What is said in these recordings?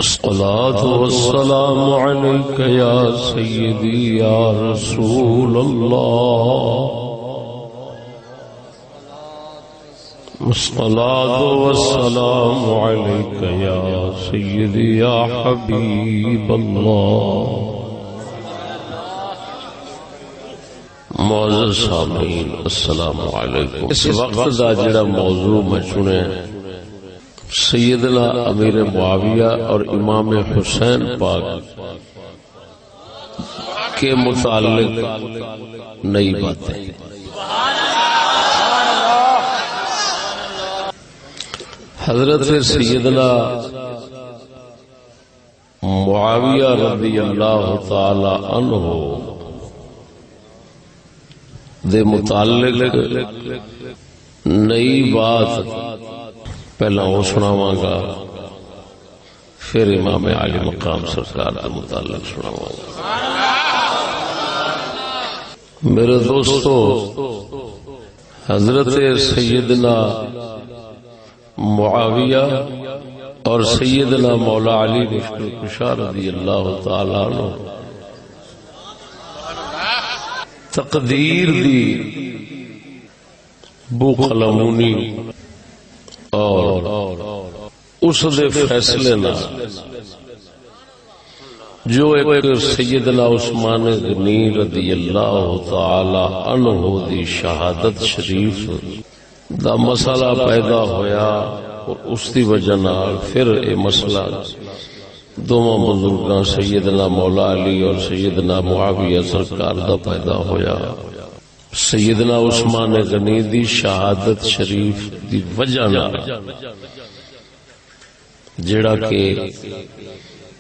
الصلاة والسلام عليك يا سيدي يا رسول الله. الصلاة والسلام عليك يا سيدي يا حبيب الله. معزز سامعین السلام علیکم. اس وقت دا جڑا موضوع میں چنے سیدنا امیر معاویہ اور امام حسین پاک کے متعلق نئی باتیں. حضرت سیدنا معاویہ رضی اللہ تعالی عنہ دے متعلق نئی بات پہلا وہ سناواں گا، پھر امام عالی مقام سرکار کے متعلق سناواں گا. میرے دوستو، حضرت سیدنا معاویہ اور سیدنا مولا علی مشکل کشا رضی اللہ تعالی عنہ تقدیر دی بو قلمونی اور اس دے فیصلے نہ جو ایک سیدنا عثمان غنی رضی اللہ تعالی عنہ دی شہادت شریف دا مسئلہ پیدا ہویا، اور اس دی وجہ نال پھر یہ مسئلہ دونوں بزرگاں سیدنا مولا علی اور سیدنا معاویہ سرکار دا پیدا ہویا. سیدنا عثمان غنی دی شہادت شریف دی وجہ نال جڑا کہ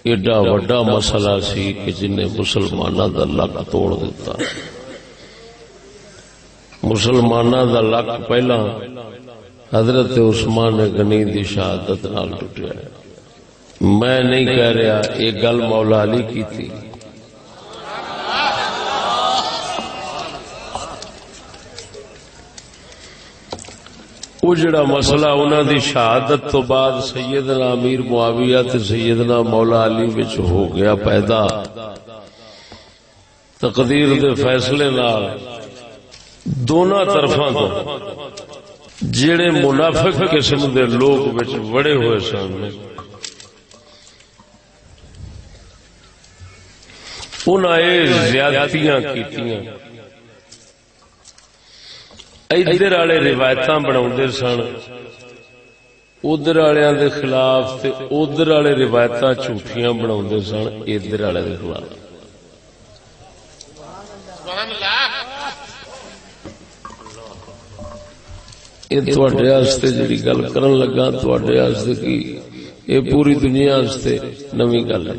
ایڈا وڈا مسئلہ سی کہ جن نے مسلماناں دا لک توڑ دیتا. مسلماناں دا لک پہلا حضرت عثمان غنی دی شہادت نال ٹوٹیا. میں نہیں کہہ رہا ایک گل مولا علی کی تھی، وہ جڑا مسئلہ انہاں دی شہادت تو بعد سیدنا امیر معاویہ تے سیدنا مولا علی وچ ہو گیا پیدا. تقدیر دے فیصلے نال دونوں طرفاں تو جڑے منافق قسم دے لوگ وچ وڑے ہوئے سن، انہاں اے زیادتیاں کیتیاں. ادھر والے روایتاں بناؤندے سن ادھر والےاں دے خلاف، تے ادھر والے روایتاں جھوٹیاں بناؤندے سن ادھر والے دے خلاف. یہ تواڈے واسطے جڑی گل کرن لگا تواڈے واسطے کی یہ پوری دنیا واسطے نویں گل ہے.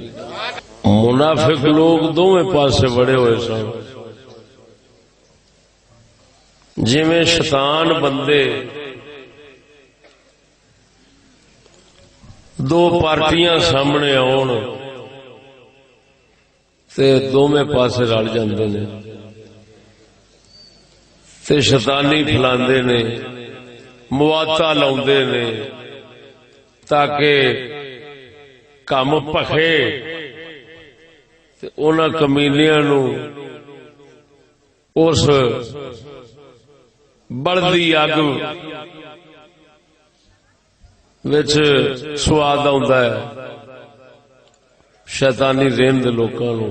منافق لوگ دونوں پاسے بڑے ہوئے سن. جویں شیطان بندے دو پارٹیاں سامنے آن تے دونوں پاسے رل جاندے نے تے شیطانی پھلاندے نے، مواتا لاؤندے نے تاکہ کام پکھے تے انہاں کمینیاں نو اس بڑھدی اگ وچ سواد آندا ہے. شیطانی ذہن دے لوکاں نو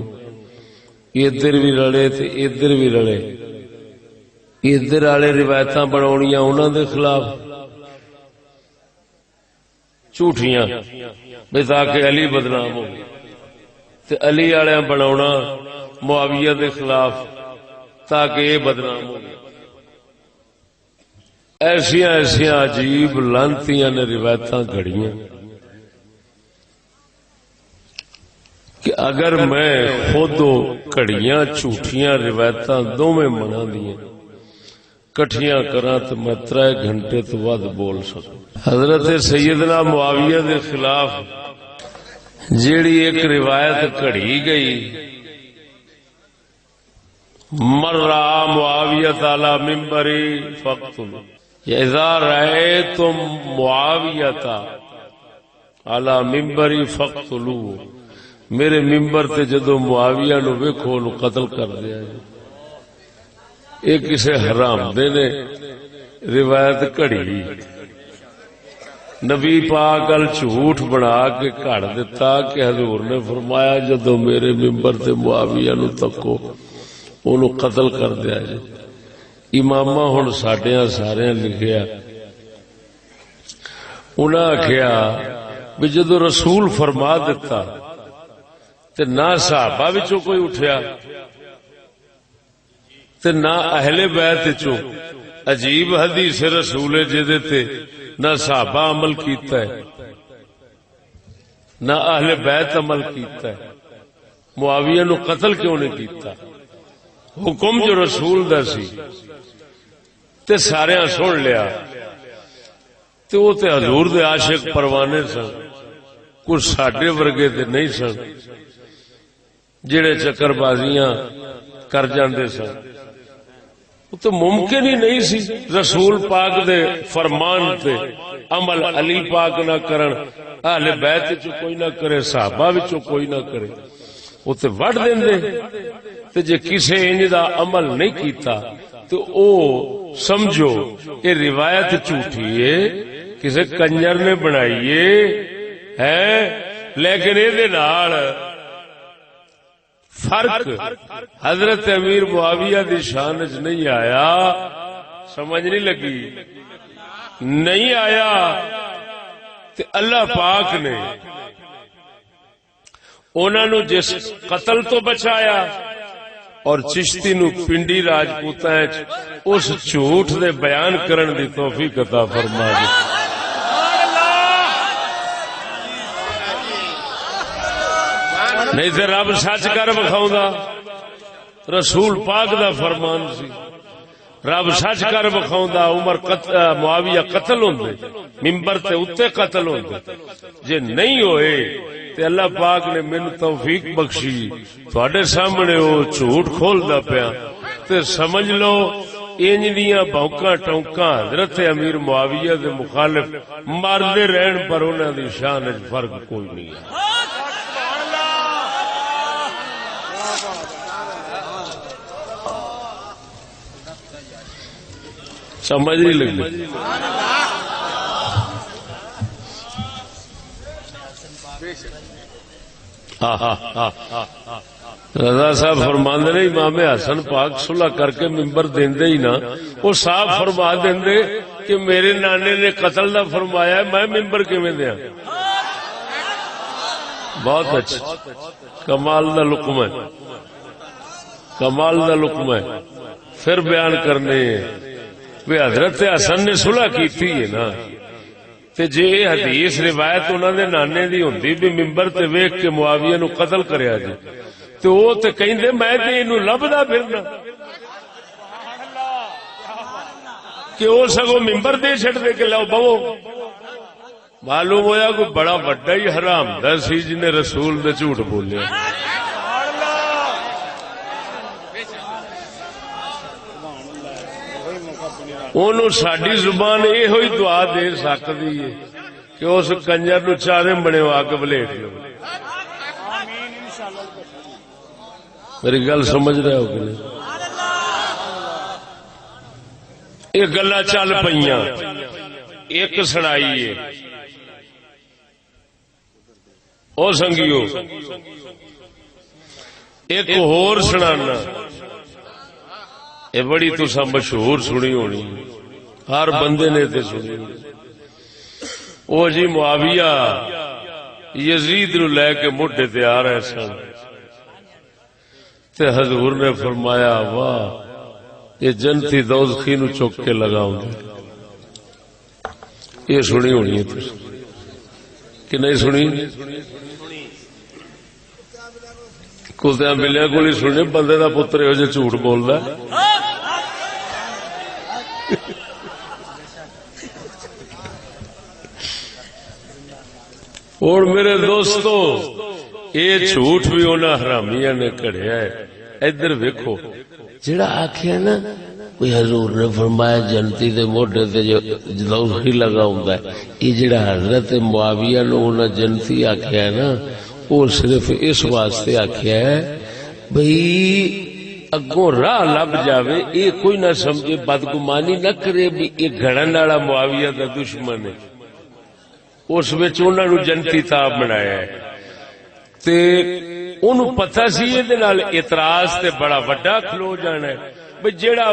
ادھر بھی رلے تے ادھر بھی رلے. ادھر والے روایتاں بناونیاں انہاں دے خلاف جھوٹیاں بے تاکہ علی بدنام ہو، تے علی والے بناونا معاویہ دے خلاف تاکہ یہ بدنام ہو. ایسیاں ایسیاں عجیب لانتیاں نے روایتاں گھڑیاں کہ اگر میں خود گھڑیاں جھوٹیاں روایتاں دونوں منا دیاں کٹھیاں کراں تو میں 3 گھنٹے تو ود بول سکوں. حضرت سیدنا معاویہ دے خلاف جیڑی ایک روایت گھڑی گئی، مر رہا معاویہ علی منبری فقتل، اذا رأيتم معاویہ علی ممبری فقتلوہ، میرے ممبر تے جدو معاویہ نو ویکھو نو قتل کر دیا جی۔ ایک کسے حرام دے نے روایت کڑی، نبی پاک ال جھوٹ بنا کے کڑ دیتا کہ حضور نے فرمایا جدو میرے ممبر تے معاویہ نو تکو اونوں قتل کر دیا جی۔ امامہ ہن ساڈیاں سارے لکھیا، انہاں آکھیا بھی جدو رسول فرما دیتا تے نہ صحابہ وچوں کوئی اٹھیا تے نہ اہل بیت وچوں، عجیب حدیث رسول جدے تے نہ صحابہ عمل کیتا ہے نہ اہل بیت عمل کیتا ہے، معاویہ نو قتل کیوں نہیں کیتا؟ حکم جو رسول دا سی تے سارے سن لیا تے وہ تے حضور دے عاشق پروانے سن، کچھ ساڈے ورگے تے نہیں سن جڑے چکر بازیاں کر جاندے سن۔ تو ممکن ہی نہیں سی رسول پاک دے فرمان تے عمل علی پاک نہ کرن، اہل بیت وچ کوئی نہ کرے، صحابہ وچ کوئی نہ کرے، وہ تے وڈ دیندے۔ تے جے کسے انج دا عمل نہیں کیتا تو او سمجھو یہ روایت جھوٹھی ہے، کسے کنجر نے بنائی ہے، لیکن اے نال فرق حضرت امیر معاویہ دی شان وچ نہیں آیا، سمجھ نہیں لگی، نہیں آیا تے اللہ پاک نے انہاں نو جس قتل تو بچایا اور چشتی نو پنڈی راجپوتاں وچ اس جھوٹ دے بیان کرن دی توفیق عطا فرما دی۔ نہیں تے رب سچ کر بکھاؤں، رسول پاک دا فرمان سی، رب سچ کر بکھاؤں، عمر معاویہ قتل ہوندے، ممبر تے اتے قتل ہوندے، جے نہیں ہوئے تے اللہ پاک نے مینوں توفیق بخشی تواڈے سامنے او جھوٹ کھولدا پیا تے سمجھ لو انج دیاں بھونکاں ٹونکاں حضرت امیر معاویہ دے مخالف مردے رہن پر انہاں دی شان وچ فرق کوئی نہیں ہے۔ سمجھ نہیں لگی؟ رضا صاحب فرماندے نے امام حسن پاک صلح کر کے ممبر دیندے ہی نا، وہ صاف فرما دیندے کہ میرے نانے نے قتل دا فرمایا ہے، میں ممبر کیویں دیاں؟ بہت اچھا، کمال دا لقمہ ہے، کمال دا لقمہ ہے۔ پھر بیان کرنے وہ حضرت حسن نے صلح کیتی ہے نا، تے جے حدیث روایت انہاں دے نانے دی ہوندی بھی ممبر تے ویکھ کے معاویہ نو قتل کریا جی، تے او تے کہندے میں تے اینو لبدا پھرنا کہ او سگو ممبر دے چھڈ دے کہ لو بہو۔ معلوم ہویا کوئی بڑا وڈا ہی حرام دا سی جن نے رسول دے جھوٹ بولیا۔ انہوں ساڈی زبان یہ ہوئی دعا دے سکتی ہے کہ اس کنجر نو چارے بنے کے ولیٹ لو۔ میری گل سمجھ رہے ہو کہ نہیں؟ یہ گلا چل پئیاں، ایک سنائی ہے او سنگیو، ایک ہور سنانا، یہ بڑی تسا مشہور سنی ہونی، ہر بندے نے تے سنی۔ او جی معاویہ یزید نو لے کے موڈے تے آ رہے سن تے حضور نے فرمایا واہ یہ جنتی دوزخی نو چک کے لگاؤں گے۔ یہ سنی ہونی ہے کہ نہیں سنی؟ کتیاں بلیاں کو نہیں سنی، بندے دا پتر یہ جے جھوٹ بولدا ہے۔ اور میرے دوستو یہ جھوٹ بھی انہاں حرامیاں نے کڑھیا ہے۔ ادھر ویکھو جڑا آکھیا نا کوئی حضور نے فرمایا جنتی دے موڈے تے جدوں ہی لگا ہوندا ہے. یہ جڑا حضرت معاویہ نو انہاں جنتی آکھیا ہے نا، وہ صرف اس واسطے آکھیا ہے بھئی اگوں راہ لب جاوے، یہ کوئی نہ سمجھے، بدگمانی نہ کرے بھی یہ گھڑن والا معاویہ دا دشمن ہے. اس وچ انہاں نو جنتی تاب بنایا ہے تے انہوں پتہ سی یہ نال اعتراض تے بڑا وڈا کھلو جانا ہے بھئی جیڑا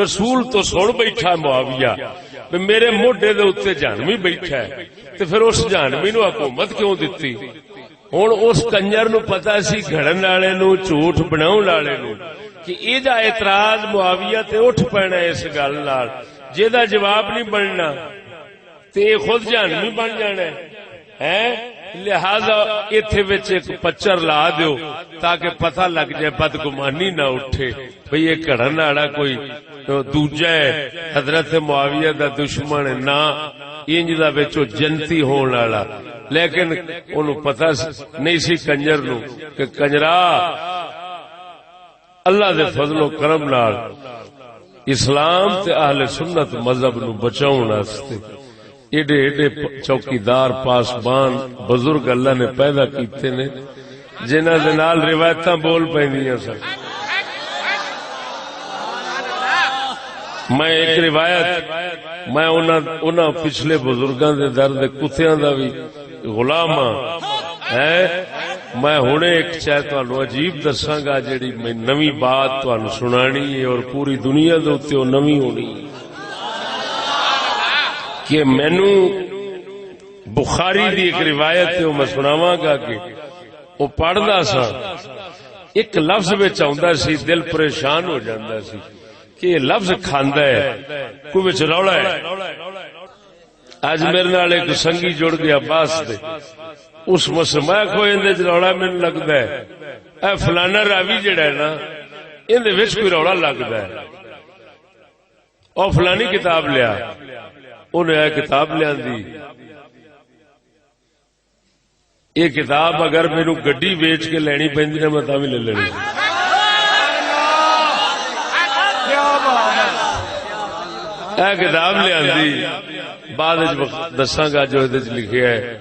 رسول تو سن بیٹھا معاویہ بھئی میرے موڈے دے اوتے جہنمی بیٹھا ہے تے پھر اس جہنمی نو حکومت کیوں دتی؟ ہن اس کنجر نو پتہ سی گھڑن والے نو جھوٹ بناون والے نو کہ اے دا اعتراض معاویہ تے اٹھ پینا اس گل نال، جے دا جواب نہیں بننا تے خود جہنمی بن جانا ہے. لہذا ایتھے وچ ایک پچر لا دیو تاکہ پتہ لگ جائے، بدگمانی نہ اٹھے بھئی یہ گھڑن والا کوئی دوجا ہے، حضرت معاویہ دا دشمن ہے، نہ انج دا وچ جنتی ہون والا. لیکن انہوں پتہ نہیں سی کنجر نو کہ کنجرا اللہ دے فضل و کرم نال اسلام تے اہل سنت مذہب نو بچاؤن واسطے ایڈے ایڈے چوکیدار پاسبان بزرگ اللہ نے پیدا کیتے نے جنہاں دے نال روایتاں بول پیندیاں سن. میں ایک روایت میں انہاں پچھلے بزرگاں دے در دے کتیاں دا بھی غلام ہے. میں ہنے ایک چاہے تانوں عجیب دساں گا جڑی میں نویں بات تانوں سنانی ہے اور پوری دنیا دے اوتے او نویں ہونی ہے کہ مینوں بخاری دی ایک روایت ہے میں سناواں گا کہ وہ پڑھدا سا ایک لفظ وچ آوندا سی دل پریشان ہو جاندا سی کہ یہ لفظ کھاندا ہے کوئی وچ رولا ہے. اج میرے نال ایک سنگی جڑ گیا باس دے اس مسما کو اندے رولا مینوں لگدا ہے اے فلانا راوی جڑا ہے نا اندے وچ کوئی رولا لگدا ہے او فلانی کتاب لیا انہیں کتاب لیا دی. یہ کتاب اگر میرے گڈی ویچ کے لینی پہنی نا میں تاں بھی لے لینی. اے کتاب لیا دی بعد دساں گا جو لکھیا ہے.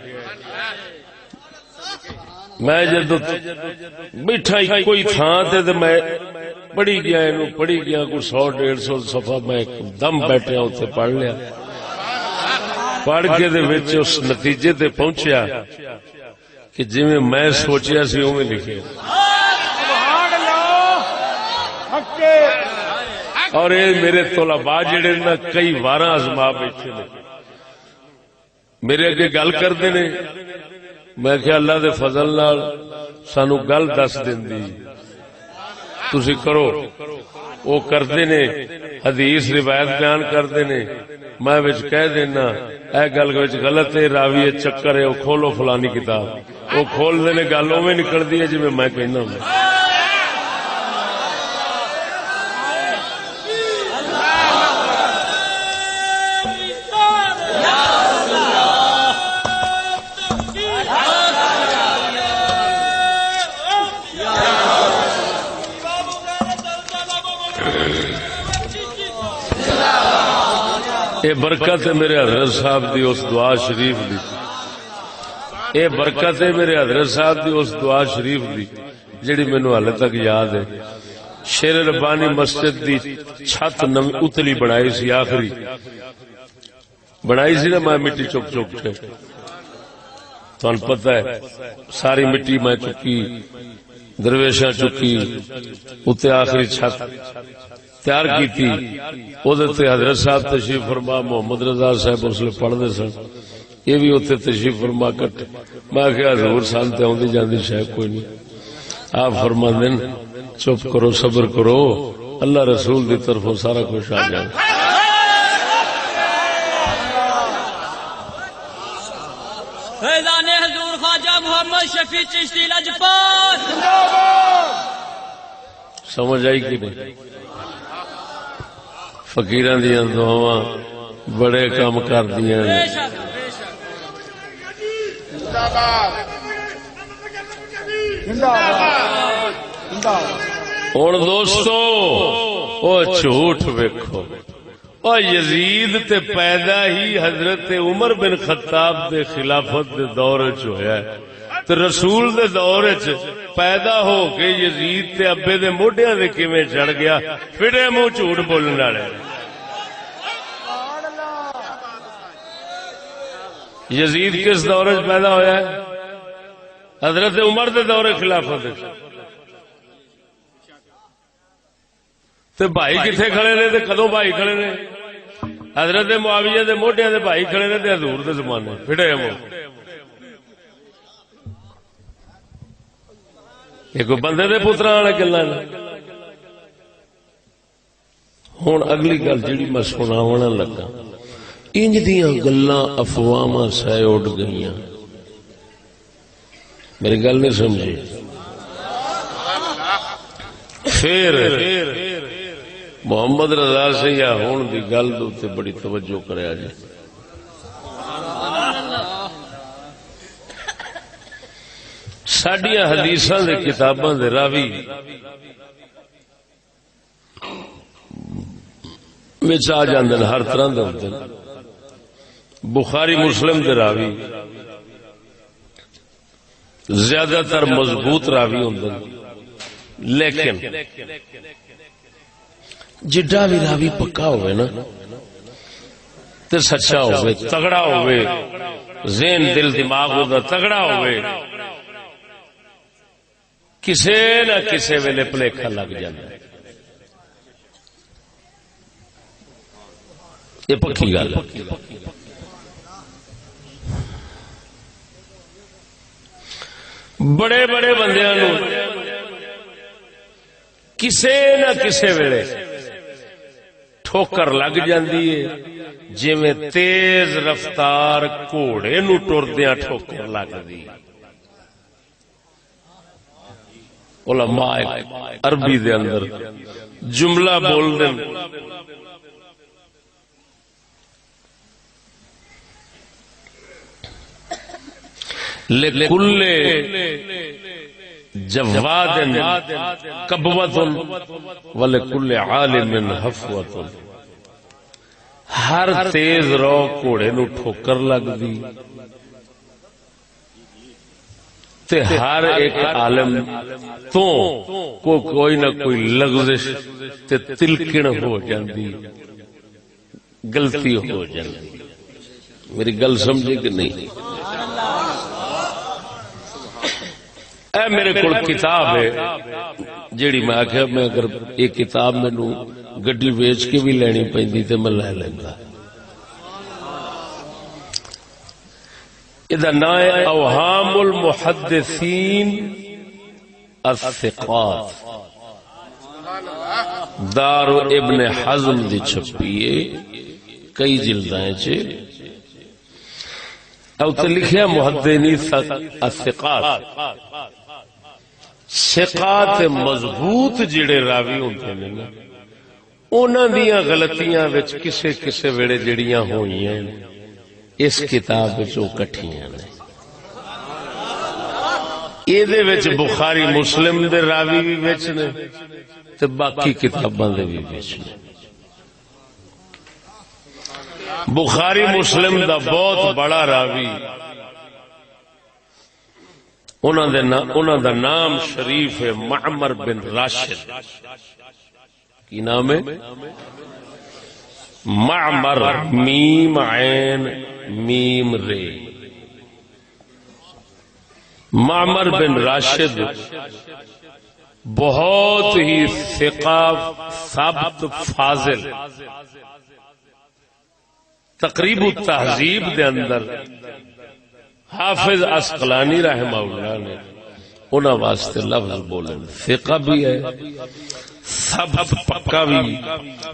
میں جدو بیٹھا کوئی تھان تے میں پڑھی گیا پڑھی گیا کوئی 100-150 صفحہ میں دم بیٹھا اتنے پڑھ لیا. پڑھ کے دے وچ اس نتیجے تے پہنچیا کہ جی میں سوچیا سی اوویں لکھے. اور یہ میرے طلباء جڑے نا کئی وار آزما بیٹھے نے میرے اگے گل کرتے نے. میں کہ اللہ دے فضل نال سانو گل دس دیندی تسی کرو. وہ کرتے نے حدیث روایت بیان کرتے نے میں وچ کہہ دینا اے گل وچ غلط ہے راوی چکر ہے وہ کھولو فلانی کتاب. وہ کھول دے نے گل اوویں نکلدی ہے جویں میں کہنا ہوں. یہ برکت ہے میرے حضرت صاحب دی اس دعا شریف دی. یہ برکت ہے میرے حضرت صاحب دی اس دعا شریف دی جڑی مینوں حالے تک یاد ہے. شیر ربانی مسجد دی چھت اتلی بنائی سی آخری بنائی سی نا میں مٹی چک چک کے تھانوں پتہ ہے ساری مٹی میں چکی درویشاں چکی اتنے آخری چھت تیار کی تھی. حضرت صاحب تشریف فرما محمد رضا صاحب اس لیے پڑھتے سن یہ بھی اتنے تشریف فرما کٹ. میں کہ حضور سان تے آندی جاندی شاید کوئی نہیں. آپ فرما دین چپ کرو صبر کرو اللہ رسول دی طرفوں سارا کچھ آ جائے. فیضان حضور خواجہ محمد شفیع چشتی لجپال سمجھ آئی کہ نہیں؟ فقیراں دیاں دعاواں بڑے کام کر دیاں نے. ہن دوستو او جھوٹ ویکھو، او یزید تے پیدا ہی حضرت عمر بن خطاب دے خلافت دے دور وچ ہویا ہے، تے رسول دے دور وچ پیدا ہو کے یزید تے ابے دے موڈیاں دے کیویں چڑھ گیا؟ پھڑے منہ جھوٹ بولن والے۔ یزید کس دور وچ پیدا ہویا ہے؟ حضرت عمر دے دور خلافت وچ۔ تے بھائی کتنے کھڑے نے؟ تے کدوں بھائی کھڑے نے؟ حضرت معاویہ دے موڈیاں دے بھائی کھڑے نے تے حضور دے زمانے پھڑے منہ۔ یہ کوئی بندے دے پتراں والی گلاں نے۔ ہن اگلی گل جڑی میں سناونا لگا، انج دیاں گلاں افواہاں سائے اڑ گئیاں، میری گل نہیں سمجھی؟ پھر محمد رضا سے یا ہون دی گل تے بڑی توجہ کریا جی۔ ساڈیاں حدیثاں دے کتاباں دے راوی وچ آ جاندے نے، ہر طرح دے ہوندے نے۔ بخاری مسلم دے راوی زیادہ تر مضبوط راوی ہوندے نے، لیکن جڈا بھی راوی پکا ہوئے نا تے سچا ہوئے، تگڑا ہوئے، ذہن دل دماغ ہوگا تگڑا ہوئے، کسے نہ کسے ویلے پلیکھا لگ جاتا ہے۔ یہ پکی گل ہے۔ بڑے بڑے بندیاں نو کسے نہ کسے ویلے ٹھوکر لگ جاندی ہے، جویں تیز رفتار گھوڑے نو ٹردیاں ٹھوکر لگدی۔ علماء عربی دے اندر جملہ بول دیں، لِكُلِّ جَوَّادٍ كَبْوَةٌ وَلِكُلِّ عَالِمٍ حَفْوَةٌ۔ ہر تیز رو گھوڑے نو ٹھوکر لگ دی تے ہر ایک عالم تو کوئی نہ کوئی لغزش تے تلکن ہو جاندی، غلطی ہو جاندی۔ میری گل سمجھے کہ نہیں؟ اے میرے کول کتاب ہے جیڑی میں آخیا میں اگر یہ کتاب مینو گڈی ویچ کے بھی لینی پیندی تے میں لے لیندا۔ ادا نام ہے اوہام المحدثین الثقات، دار ابن حزم دی چھپیے، کئی جلدائیں چے او تے لکھیا محدثین الثقات، ثقات مضبوط جڑے راوی ہوندے نے نا انہاں دیاں غلطیاں وچ کسے کسے ویلے جڑیاں ہوئیاں اس کتاب وچ او کٹھیاں نے۔ اے دے وچ بخاری مسلم دے راوی بھی وچ نے تے باقی کتاباں دے بھی وچ نے۔ بخاری مسلم دا بہت بڑا راوی انہاں دا نام شریف ہے معمر بن راشد۔ کی نام ہے؟ معمر، میم عین میم رے۔ معمر بن راشد بہت ہی ثقہ ثابت فاضل، تقریب التہذیب دے اندر حافظ عسقلانی رحمہ اللہ نے انہاں واسطے لفظ بولے، ثقہ بھی ہے، ثبت پکا بھی،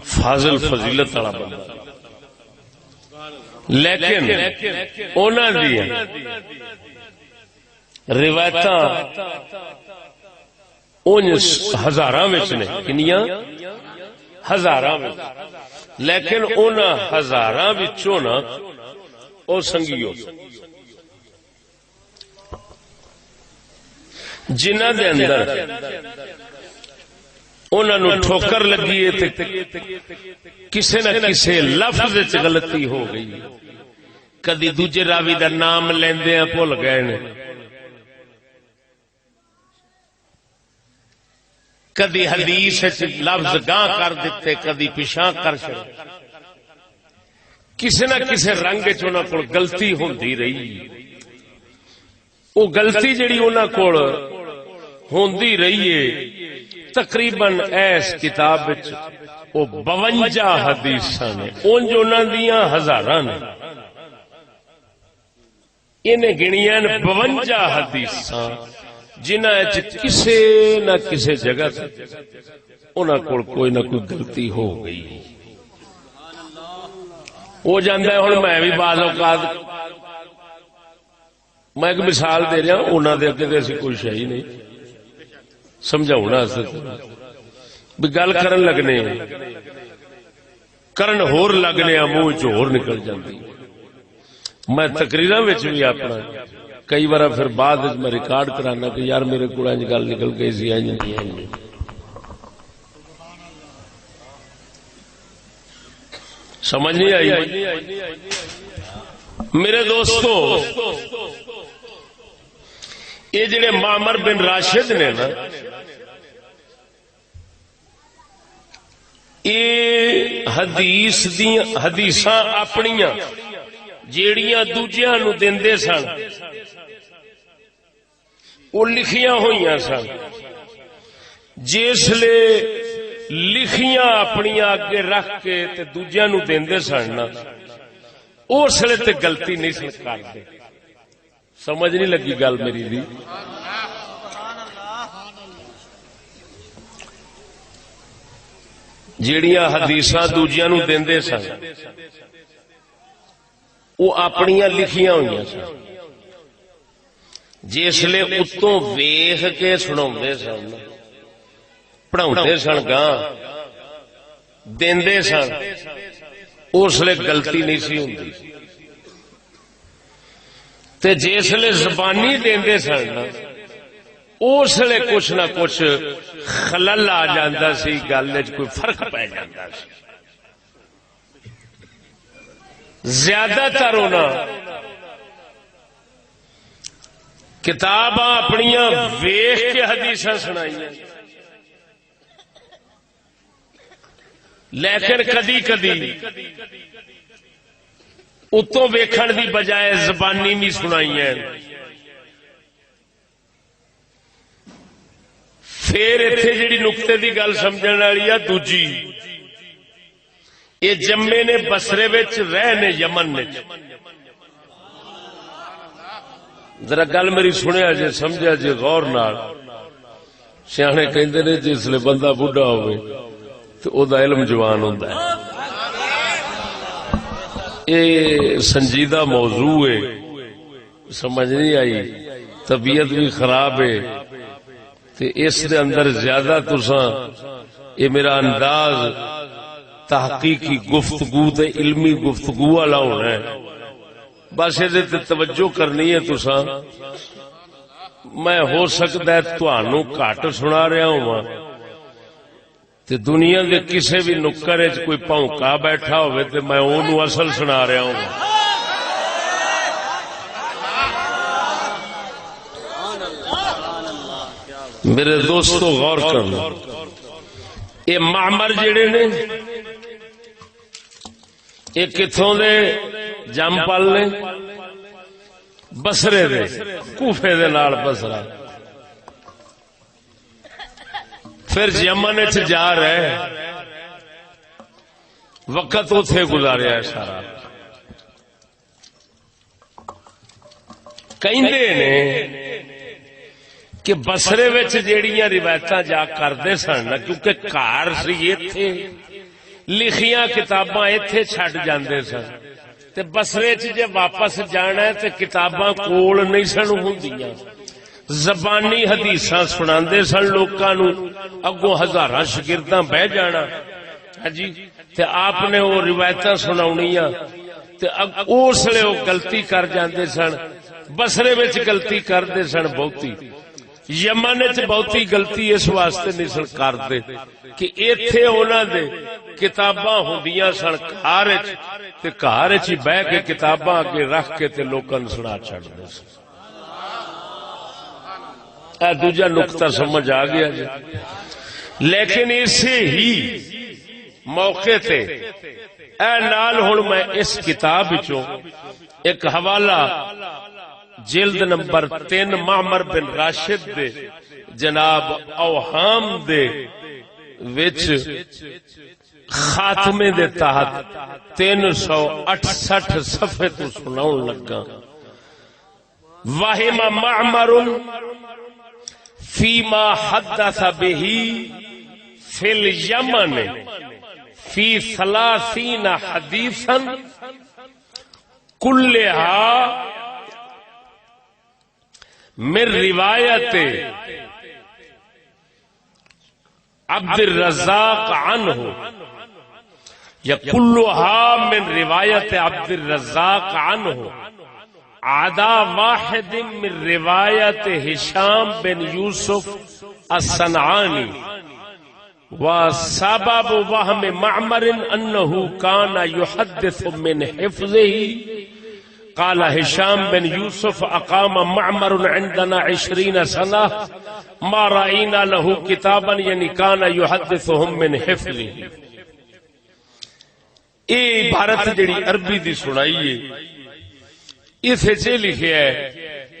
فاضل فضیلت والا بندہ، لیکن انہاں دی روایتاں ان ہزاراں وچ نے، کنیاں ہزاراں وچ، لیکن انہاں ہزاراں وچوں نا او سنگیو جنہ دے اندر انہاں نوں ٹھوکر لگی ہے تے کسے نہ کسے لفظ وچ غلطی ہو گئی، کدی دوجے راوی دا نام لیندیاں بھول گئے نے، کدی حدیث وچ لفظ گاں کر دیتے، کدی پیشاں کر چھڑے، کسے نہ کسے رنگ وچ انہاں کول غلطی ہوندی رہی۔ وہ غلطی جڑی انہاں کول ہوندی رہی ہے تقریباً اس کتاب وچ وہ 52 حدیثاں نے، اونج انہاں دیاں ہزاراں نے، انہیں گنیاں 52 حدیثاں جنہاں وچ کسے نہ کسے جگہ تے انہاں کول کوئی نہ کوئی غلطی ہو گئی ہو جاندا ہے۔ ہن میں بھی بعض اوقات میں ایک مثال دے رہا ہوں، انہاں دے اگے تے اسی کوئی شے ہی نہیں سمجھاؤنا بھی گل کرن لگنے کرن ہور لگنے منہ چ ہور نکل جاندی۔ میں تقریراں وچ بھی اپنا کئی بار پھر بعد میں ریکارڈ کرانا کہ یار میرے کو انج گل نکل گئی سی، انج نہیں سمجھ نہیں آئی۔ میرے دوستو، یہ جڑے معمر بن راشد نے نا، یہ حدیثاں اپنیاں جیڑیاں دوجیاں نو دیندے سن وہ لکھیاں ہوئیاں سن، جسلے لکھیاں اپنیاں اگے رکھ کے تے دوجیاں نو دیندے سن نا، اس لیے تے غلطی نہیں سن کردے۔ سمجھ نہیں لگی گل میری دی؟ جیڑیاں حدیثاں دوجیاں نو دیندے سن وہ اپنیاں لکھیاں ہوئیاں سن، جسلے اتوں ویکھ کے سناوندے سن، پڑھاوندے سن، گاں دیندے سن، اس لیے غلطی نہیں سی ہوندی۔ تے جسلے زبانی دیندے سن اس لیے کچھ نہ کچھ خلل آ جاندا سی، گل وچ کوئی فرق پی جاندا سی۔ زیادہ تر انہاں کتاباں اپنیاں ویکھ کے حدیثاں سنائیاں، لیکن کدی کدی اتوں ویکھن دی بجائے زبانی بھی سنائی ہیں۔ پھر اتنے جڑی نقطے دی گل سمجھنے والی ہے دوجی، یہ جمے نے بسرے وچ رہنے یمن وچ۔ ذرا گل میری سنیا جے، سمجھا جے غور نال۔ سیانے کہندے نے جسلے بندہ بڈھا ہوئے تو او دا علم جوان ہوندا ہے۔ یہ سنجیدہ موضوع ہے، سمجھ نہیں آئی؟ طبیعت بھی خراب ہے تے اس دے اندر زیادہ تساں یہ میرا انداز تحقیقی گفتگو تے علمی گفتگو والا ہونا ہے، بس یہ توجہ کرنی ہے تساں۔ میں ہو سکتا ہے تھانوں گھٹ سنا رہا ہوں تے دنیا دے کسے بھی نکر وچ کوئی پونکا بیٹھا ہوئے تے میں اونوں اصل سنا رہا ہوں۔ میرے دوستو غور کرنا، یہ معمر جڑے نے یہ کتھوں دے؟ جم پل نے، بسرے دے، کوفے دے نال بسرا۔ پھر یمن وچ جا رہے، وقت اوتھے گزاریا ہے سارا۔ کہندے نے کہ بسرے وچ جیڑیاں روایتاں جا کردے سن، کیونکہ گھر سی ایتھے، لکھیاں کتاباں ایتھے چھڈ جاندے سن، تے بسرے چ جے واپس جانا ہے تے کتاباں کول نہیں سن ہوندیاں، زبانی حدیثاں سناندے سن لوکاں نوں، اگوں ہزاراں شاگرداں بہ جانا جی، تے آپ نے وہ روایتاں سناونیاں، تے اس لیے وہ غلطی کر جاندے سن، بسرے وچ غلطی کردے سن بہتی۔ یمن چ بہتی غلطی اس واسطے نہیں سن کرتے کہ ایتھے انہاں دے کتاباں ہوندیاں سن گھر تے گھر چ بہ کے کتاباں اگے رکھ کے تے لوکاں نوں سنا چھڈدے سن. اے دوجا نقطہ سمجھ آ گیا جی. لیکن اسے ہی موقع تے اے نال ہن میں اس کتاب وچوں ایک حوالہ جلد نمبر 3 معمر بن راشد دے جناب اوہام دے وچ خاتمے دے تحت 368 صفحے تو سناؤں لگا. وَهِمَ مَعْمَرٌ فِيمَا حَدَّثَ بِهِ فِي الْيَمَنِ فِي 30 حديثا كلها من روایت عبد الرزاق عنہ یا كلها من روایت عبد الرزاق عنہ عدا واحد من روایت ہشام بن یوسف الصنعانی وسبب وهم معمر انه كان يحدث من حفظه. قال هشام بن يوسف اقام معمر عندنا 20 سنة ما رأينا له كتابا يعني كان يحدثهم من حفظه. اے عبارت جڑی عربی دی سنائی ہے اس لکھیا ہے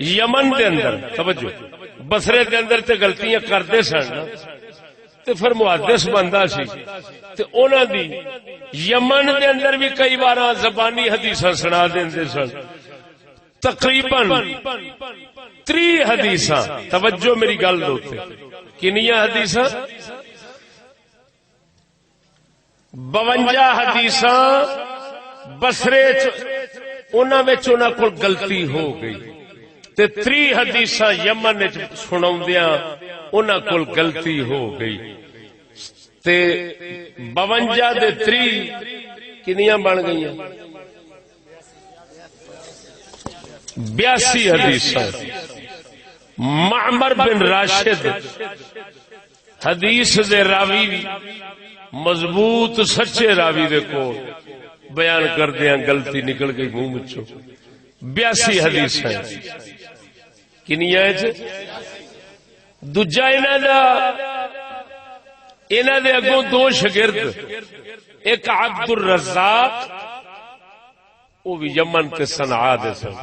یمن دے اندر توجہ بصرے دے اندر تے غلطیاں کردے سن تے پھر محدث بندہ سی تے انہاں دی یمن دے اندر بھی کئی بار زبانی حدیثاں سنا دیندے سن. تقریباً 30 حدیثاں توجہ میری گل دوتے کنیاں حدیثاں 52 حدیثاں بصرے انہاں وچ انہاں کول غلطی ہو گئی تے 30 حدیثاں یمن وچ سناوندیاں انہاں کول غلطی ہو گئی تے 52 دے 30 کنیاں بن گئیاں 82 حدیثاں. معمر بن راشد حدیث دے راوی مضبوط سچے راوی دے کو بیان کر دیا غلطی نکل گئی منہ وچوں 82 حدیث ہیں کنیا دوجا انہاں دے اگوں 2 شاگرد ایک عبد الرزاق وہ بھی یمن تے صنعاء دے سن.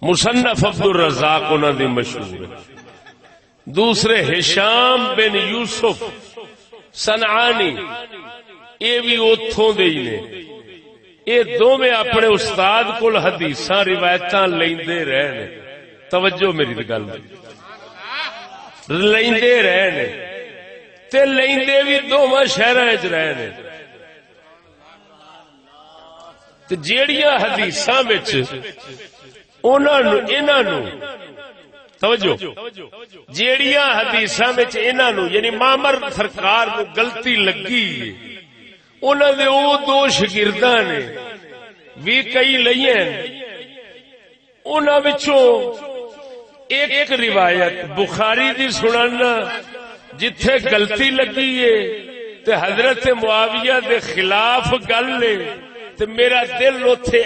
مصنف عبد الرزاق انہاں دی مشہور ہے. دوسرے ہشام بن یوسف صنعانی یہ بھی اوتھوں دے ہی نے. یہ دوویں اپنے استاد کول حدیثاں روایتاں لیندے رہے نے. توجہ میری گل لیندے رہے نے تے لیندے بھی دوواں شہراں وچ رہے نے. تے جیڑیاں حدیثاں وچ انہاں نو توجہ جیڑیاں حدیثاں وچ انہاں نو یعنی معمر سرکار نو غلطی لگی انہاں دے او 2 شاگرداں نے وی کئی لئیاں انہاں وچوں ایک روایت بخاری دی سنانا جتھے غلطی لگی ہے تے حضرت معاویہ دے خلاف گل ہے تے میرا دل اوتھے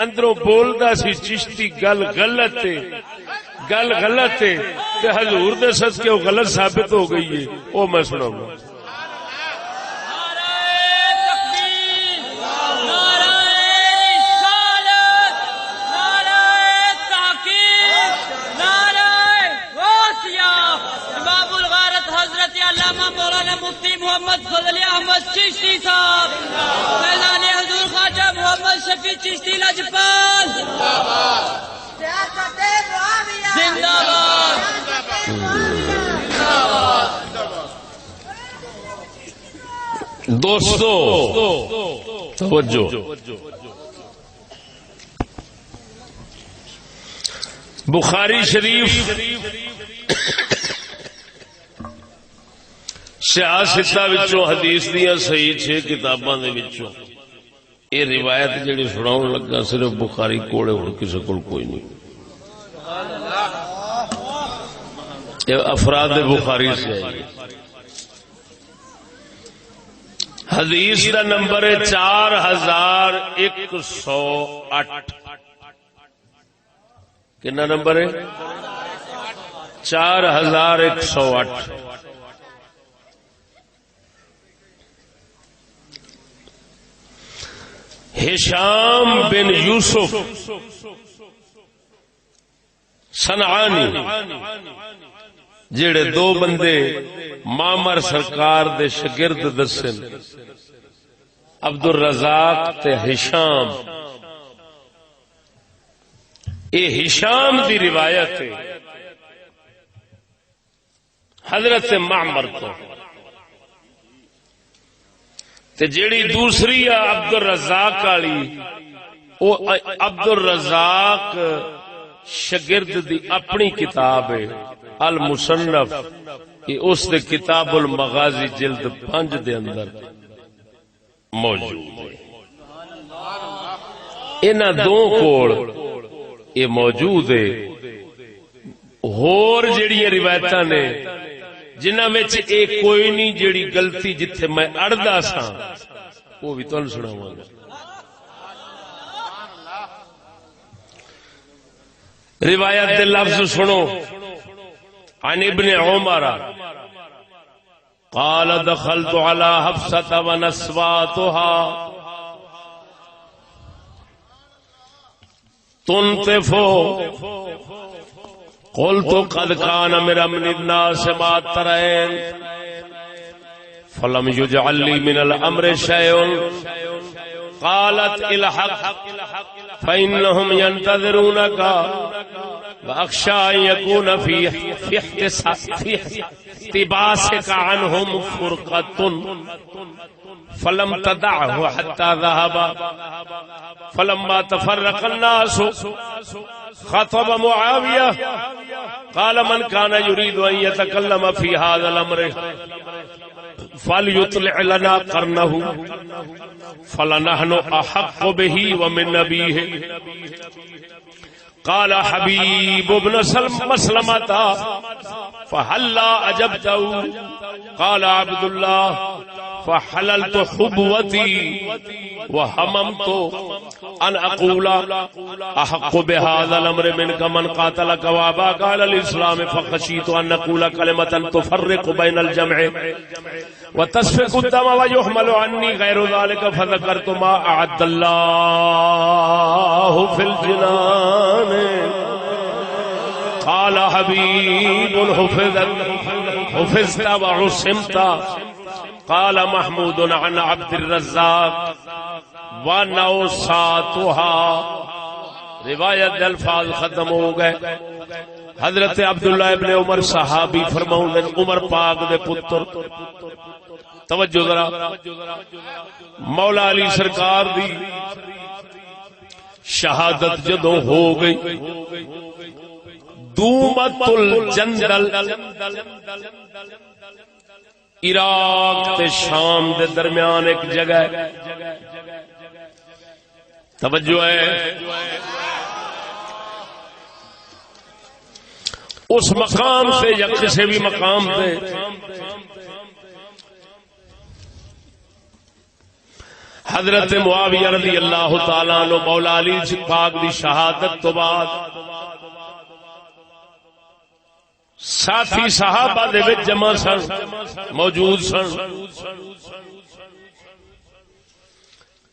اندروں بولدا سی چشتی گل غلط ہے گل غلط ہے تے حضور دے صدقے وہ غلط ثابت ہو گئی ہے. وہ میں سناؤں گا. مفتی محمد فضل احمد چشتی صاحب فیضان حضور خواجہ محمد شفیع چشتی لجپال زندہ باد. دوستو توجہ بخاری شریف سیاستہ وچوں حدیث دیاں صحیح 6 کتاباں دے وچوں یہ روایت جڑی سناؤں لگا صرف بخاری کولے ہن کسے کول کوئی نہیں. یہ افراد بخاری سے ہے. حدیث کا نمبر ہے 4108. کتنا نمبر ہے؟ 4108. ہشام بن یوسف صنعانی جڑے دو بندے معمر سرکار دے شاگرد دسن، عبد الرزاق تے ہشام. اے ہشام دی روایت ہے حضرت معمر تو، تے جیڑی دوسری عبد الرزاق والی او عبد الرزاق شاگرد دی اپنی کتاب ہے المصنف، یہ اس دے کتاب المغازی جلد 5 دے اندر موجود ہے. انہاں دو کول یہ موجود ہے. ہور جیڑی روایتاں نے جنہاں وچ ایک کوئی نہیں، جیڑی غلطی جتھے میں اڑدا سا وہ بھی تانوں سناواں گا. روایت دے لفظ سنو. عن ابن عمر قال دخلت على حفصة ونسواتها تنطف قلت قد كان من امن الناس ما ترين فلم يجعل لي من الامر شيء قالت الحق فانهم ينتظرونك واخشى ان يكون في احتباسك عنهم فرقة فلم تدعه حتى ذهب. فلما تفرق الناس خطب معاوية قال من كان يريد ان يتكلم في هذا الامر فليطلع لنا قرنه فلنحن احق به ومن نبيه. قال حبيب بن مسلمة فهلا أجبته؟ قال عبد الله فحللت حبوتي وهممت أن أقول أحق بهذا الأمر منك من قاتلك وأباك على الإسلام فخشيت أن نقول كلمة تفرق بين الجمع وتسفك الدم ويحمل عني غير ذلك فذكرت ما أعد الله في الجنان. قال حبيب حفظت وعصمت. قال محمود عن عبد الرزاق ونوساتها. روایت دے الفاظ ختم ہو گئے. حضرت عبداللہ ابن عمر صحابی فرماؤں دے عمر پاک دے پتر. توجہ ذرا، مولا علی سرکار دی شہادت جدوں ہو گئی، دومت الجندل عراق تے شام دے درمیان ایک جگہ ہے. توجہ ہے، اس مقام سے یا کسی بھی مقام پہ حضرت معاویہ رضی اللہ تعالیٰ عنہ مولا علی پاک دی شہادت تو بعد ساتھی صحابہ دے وچ جمع سن، موجود سن.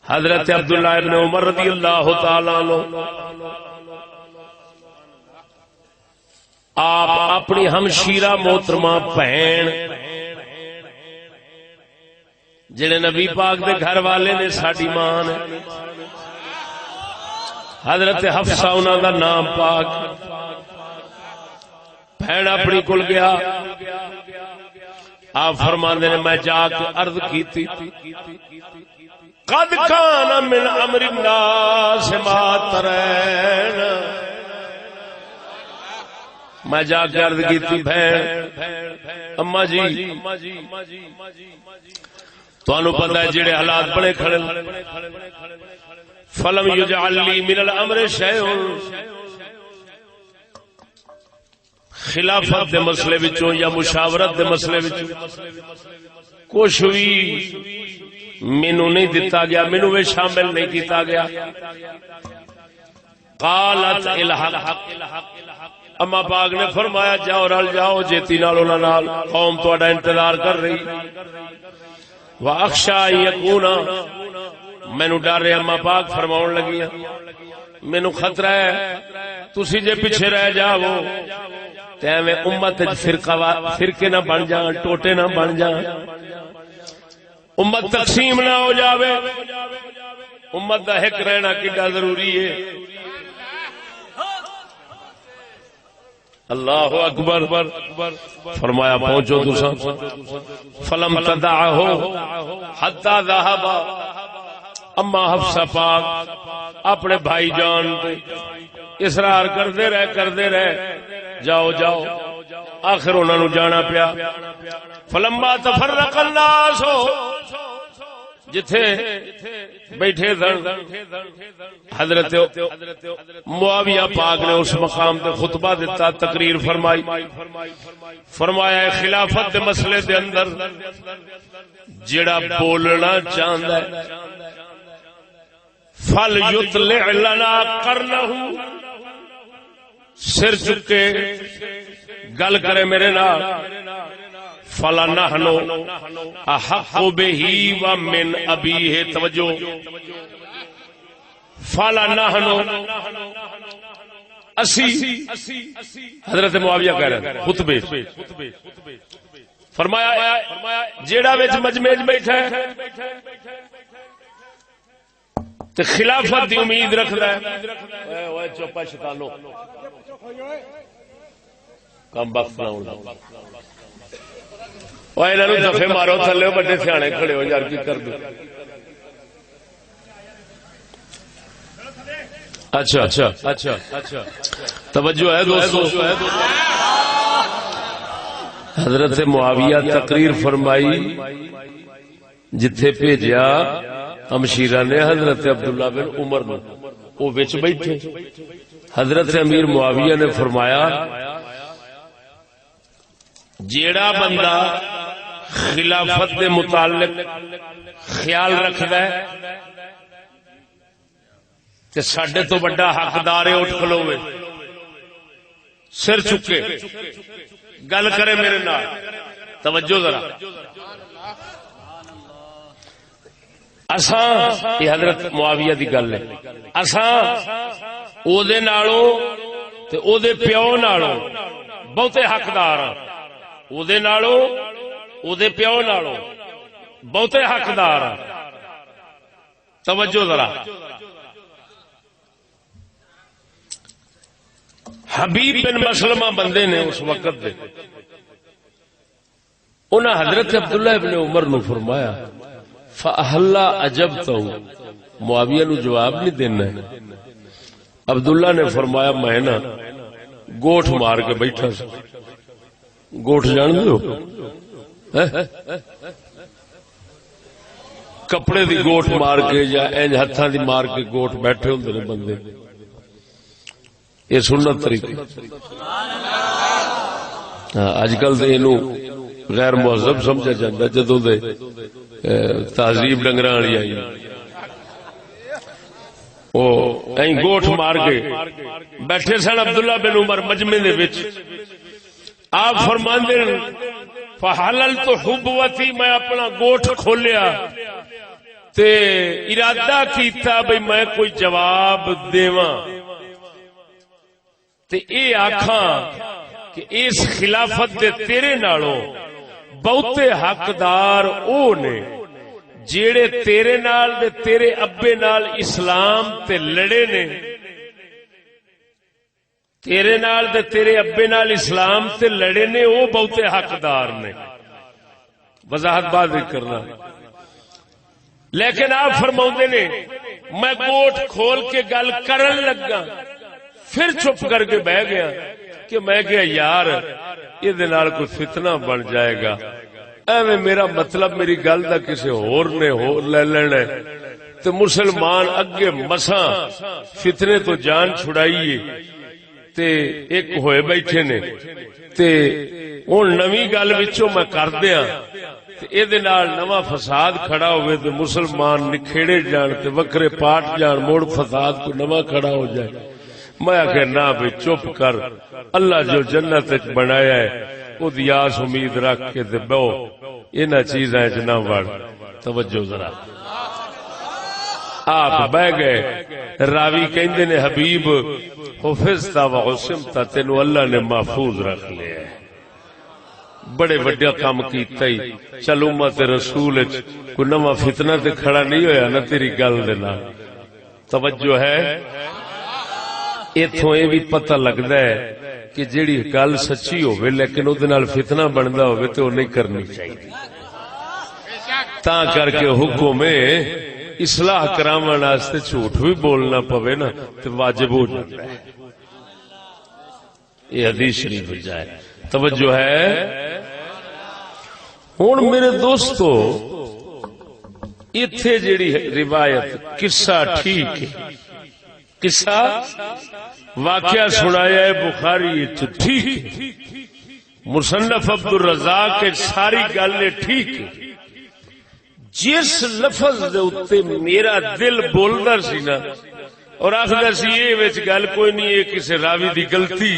حضرت عبداللہ ابن عمر رضی اللہ تعالیٰ عنہ آپ اپنی ہمشیرہ محترمہ بہن جڑے نبی پاک دے گھر والے نے ساڈی ماں نے حضرت حفصہ انہاں دا نام پاک، بہن اپنی کول گیا. آپ فرماندے نے میں جا کے عرض کیتی قد کان من امر الناس ما ترین. میں جا کے عرض کیتی بہن اما جی تانوں پتہ ہے جڑے حالات بڑے کھڑے فلم یجعل لی من الامر شیء، خلافت دے مسئلے وچوں یا مشاورت دے مسئلے وچوں کچھ بھی مینوں نہیں دتا گیا، مینوں بھی شامل نہیں کیتا گیا۔ قالت الحق، اما پاک نے فرمایا جاؤ رل جاؤ جیتی نال انہاں نال، قوم تہاڈا انتظار کر رہی۔ واخشى يكون، مینوں ڈر ہے، اما پاک فرماون لگیاں مینوں خطرہ ہے تسی جے پیچھے رہ جاؤ تے ایویں امت وچ فرقے نہ بن جان، ٹوٹے نہ بن جان، امت تقسیم نہ ہو جاوے۔ امت دا ایک رہنا کڈا ضروری ہے۔ اللہ اکبر، فرمایا پہنچو تساں، فلم تدعه حتى ذهب، اما حفصہ پاک اپنے بھائی جان پہ اصرار کردے رہے جاؤ جاؤ، آخر انہوں نے جانا پیا۔ فلما تفرق الناس، جتھے بیٹھے سن حضرت معاویہ پاک نے اس مقام تے خطبہ دیتا، تقریر فرمائی، فرمایا خلافت دے مسئلے دے اندر جڑا بولنا چاہندا ہے فَلْيُطْلِعْ لَنَا قَرْنَهُ، سر چکے گل کرے میرے نال، فَلَنَحْنُ أَحَقُّ بِهِ وَمِنْ أَبِيهِ، توجہ، فَلَنَحْنُ اسی، حضرت معاویہ کہہ رہے ہیں خطبے، فرمایا جیڑا وچ مجمع بیٹھا ہے تے خلافت دی امید رکھدا ہے، اوے چوپا شیطانو کم وقت نہ ہونا، اوے انہاں نوں دفے مارو تھلے، بڑے سیانے کھڑے ہو یار کی کر دو۔ اچھا توجہ ہے دوستو، حضرت معاویہ تقریر فرمائی، جتھے بھیجیا امشیرہ نے حضرت عبداللہ بن عمر نے، وہ وچ بیٹھے۔ حضرت امیر معاویہ نے فرمایا جیڑا بندہ خلافت دے متعلق خیال رکھدا ہے تے ساڈے تو بڑا حقدار ہے، اٹھ کھلوے، سر چکے گل کرے میرے نال، توجہ ذرا۔ اساں، یہ حضرت معاویہ دی گل ہے، اساں او دے نالوں تے او دے پیو نالوں بہتے حقدار ہاں، او دے نالوں او دے پیو نالوں بہتے حقدار ہاں، توجہ ذرا۔ حبیب بن مسلمہ بندے نے اس وقت دے، انہاں حضرت عبداللہ ابن عمر نو فرمایا فَأَحَلَّا أَجَبْتَهُ، معاویہ نو جواب نہیں دینا ہے۔ عبداللہ نے فرمایا میں نا گوٹھ مار کے بیٹھا سا، گوٹھ جان دو کپڑے دی گوٹھ مار کے یا انج ہتھاں دی مار کے گوٹھ بیٹھے ہوندے نے بندے، یہ سنت طریقہ۔ اج کل تے اینو غیر مہذب سمجھا جاندا، جدوں دے تہذیب ڈنگراں والی آئی او ایں گوٹھ مار کے بیٹھے سن عبداللہ بن عمر مجمع دے وچ۔ آپ فرماندے فحللت حبوتی، میں اپنا گوٹھ کھولیا تے ارادہ کیتا بھئی میں کوئی جواب دیواں تے اے آکھاں کہ اس خلافت دے تیرے نالوں بہتے حقدار او نے جیڑے تیرے نال دے تیرے ابے نال اسلام تے لڑے نے، تیرے نال دے تیرے ابے نال اسلام تے لڑے نے، او بہتے حقدار نے۔ وضاحت بعد کرنا، لیکن آپ فرماؤندے نے میں گوٹ کھول کے گل کرن لگا، پھر چپ کر کے بہ گیا کہ میں کہا یار یہ نال کوئی فتنہ بن جائے گا، ایویں میرا مطلب میری گل دا کسی ہور نے ہور لے لینا تے مسلمان اگے مساں فتنے تو جان چھڑائیے تے ایک ہوئے بیٹھے نے تے ہن نویں گل وچوں میں کر دیاں تے اے دے نال نواں فساد کھڑا ہوئے تے مسلمان نکھیڑے جان تے وکرے پاٹ جان مڑ فساد کو نواں کھڑا ہو جائے. میں آخیا نہ بھئی چپ کر، اللہ جو جنت وچ بنایا ہے او دی آس امید رکھ کے تے بہو انہاں چیزاں وچ نہ وڑ. توجہ ذرا. آپ بہ گئے. راوی کہندے نے حبیب حفظت و عصمت، تینو اللہ نے محفوظ رکھ لیا ہے، بڑے وڈا کام کیتا ہی. چل امت رسول وچ کوئی نواں فتنہ تے کھڑا نہیں ہویا نا تیری گل دے نال. توجہ ہے. ایتھوں اے بھی پتہ لگدا ہے کہ جیڑی گل سچی ہوے لیکن او دے نال فتنہ بندا ہوے تے او نہیں کرنی چاہیے. تاں کر کے حکم ہے اصلاح کراون واسطے جھوٹ بھی بولنا پوے نا تے واجب ہو جاتا ہے. یہ حدیث شریف جائے. توجہ ہے. ہن میرے دوستو ایتھے جیڑی روایت قصہ ٹھیک ہے، قصہ واقعہ سنایا ہے بخاری ٹھیک ہے، مصنف عبد الرزاق کے ساری گل ٹھیک ہے. جس لفظ دے اتے میرا دل بولدا سی نا اور آخدا سی یہ وچ گل کوئی نہیں، یہ کسی راوی دی غلطی،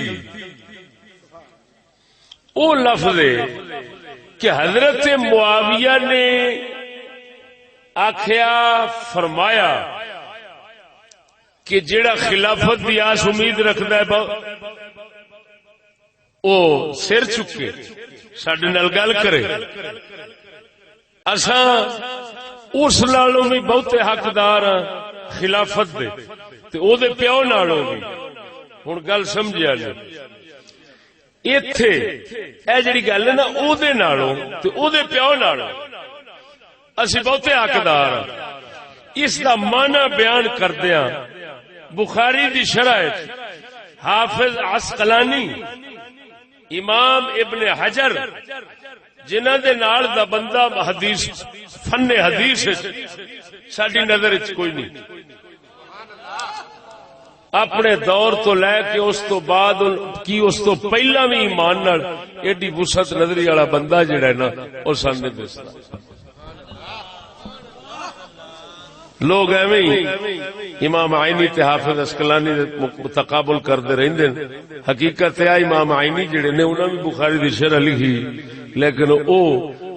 او لفظ ہے کہ حضرت معاویہ نے آخیا فرمایا کہ جیڑا خلافت دی آس امید رکھدا ہے او سر چکے ساڈے نال گل کرے، اساں اس نالوں بھی بہتے حقدار ہاں خلافت دے تے او دے پیو نالوں بھی. ہن گل سمجھیا جی. ایتھے اے جڑی گل ہے نا او دے نالوں تے او دے پیو نالوں اسی بہتے حقدار ہاں. اس دا معنی بیان کردیاں بخاری دی شرح حافظ عسقلانی، امام ابن حجر جنہاں دے نال دا بندہ حدیث فن حدیث ساڈی نظر وچ کوئی نہیں، اپنے دور تو لے کے اس تو بعد کی اس تو پہلا بھی ایمان نال ایڈی وسعت نظری والا بندہ جڑا ہے نا او سامنے دسدا. لوگ ایویں ہی امام عینی تے حافظ عسقلانی تقابل کرتے رہندے. حقیقت ہے امام عینی جڑے نے انہاں بھی بخاری دی شرح لکھی لیکن او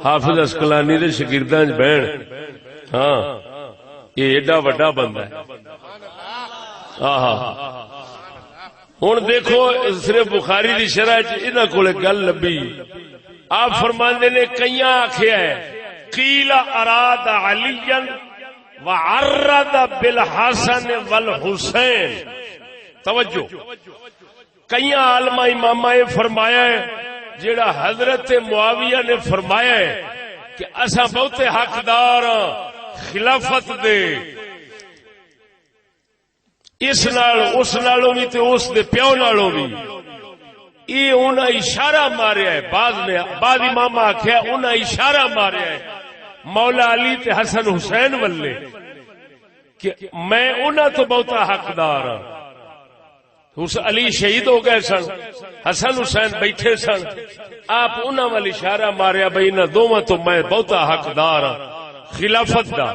حافظ عسقلانی دے شاگرداں وچ بہن. ہاں یہ ایڈا وڈا بندہ ہے. ہن دیکھو صرف بخاری دی شرح وچ انہاں کول گل لبھی. آپ فرماندے نے کئیاں آکھیا ہے قیل اراد علی وعرض بالحسن والحسین. توجہ، کئی عالماء اماماں یہ فرمایا ہے جیڑا حضرت معاویہ نے فرمایا ہے کہ اساں بہتے حقدار خلافت دے، اس نال اس نالوں بھی تے اس دے پیو نالوں بھی. یہ انہاں اشارہ ماریا ہے. بعض امام آکھیا انہاں اشارہ ماریا ہے مولا علی تے حسن حسین والے کہ میں انہاں تو بہتا حقدار ہاں. علی شہید ہو گئے سن، حسن حسین بیٹھے سن، آپ انہاں وال اشارہ ماریا بھئی انہاں دوواں تو میں بہتا حقدار ہاں خلافت دا.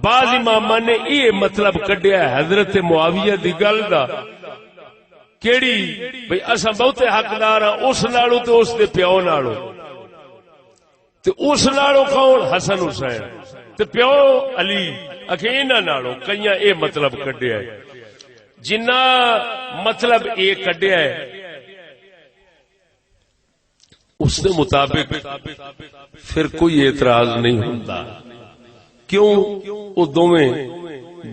بعض اماماں نے یہ مطلب کڈیا حضرت معاویہ دی گل دا کیڑی بھئی اساں بہتے حقدار ہاں اس نالوں تے اس دے پیو نالوں. تے اس نالوں کون؟ حسن حسین. تے پیو علی. اکھے انہاں نالوں کئیاں اے مطلب کڈیا ہے. جنہ مطلب اے کڈیا ہے اس کے مطابق پھر کوئی اعتراض نہیں ہوتا. کیوں؟ وہ دونوں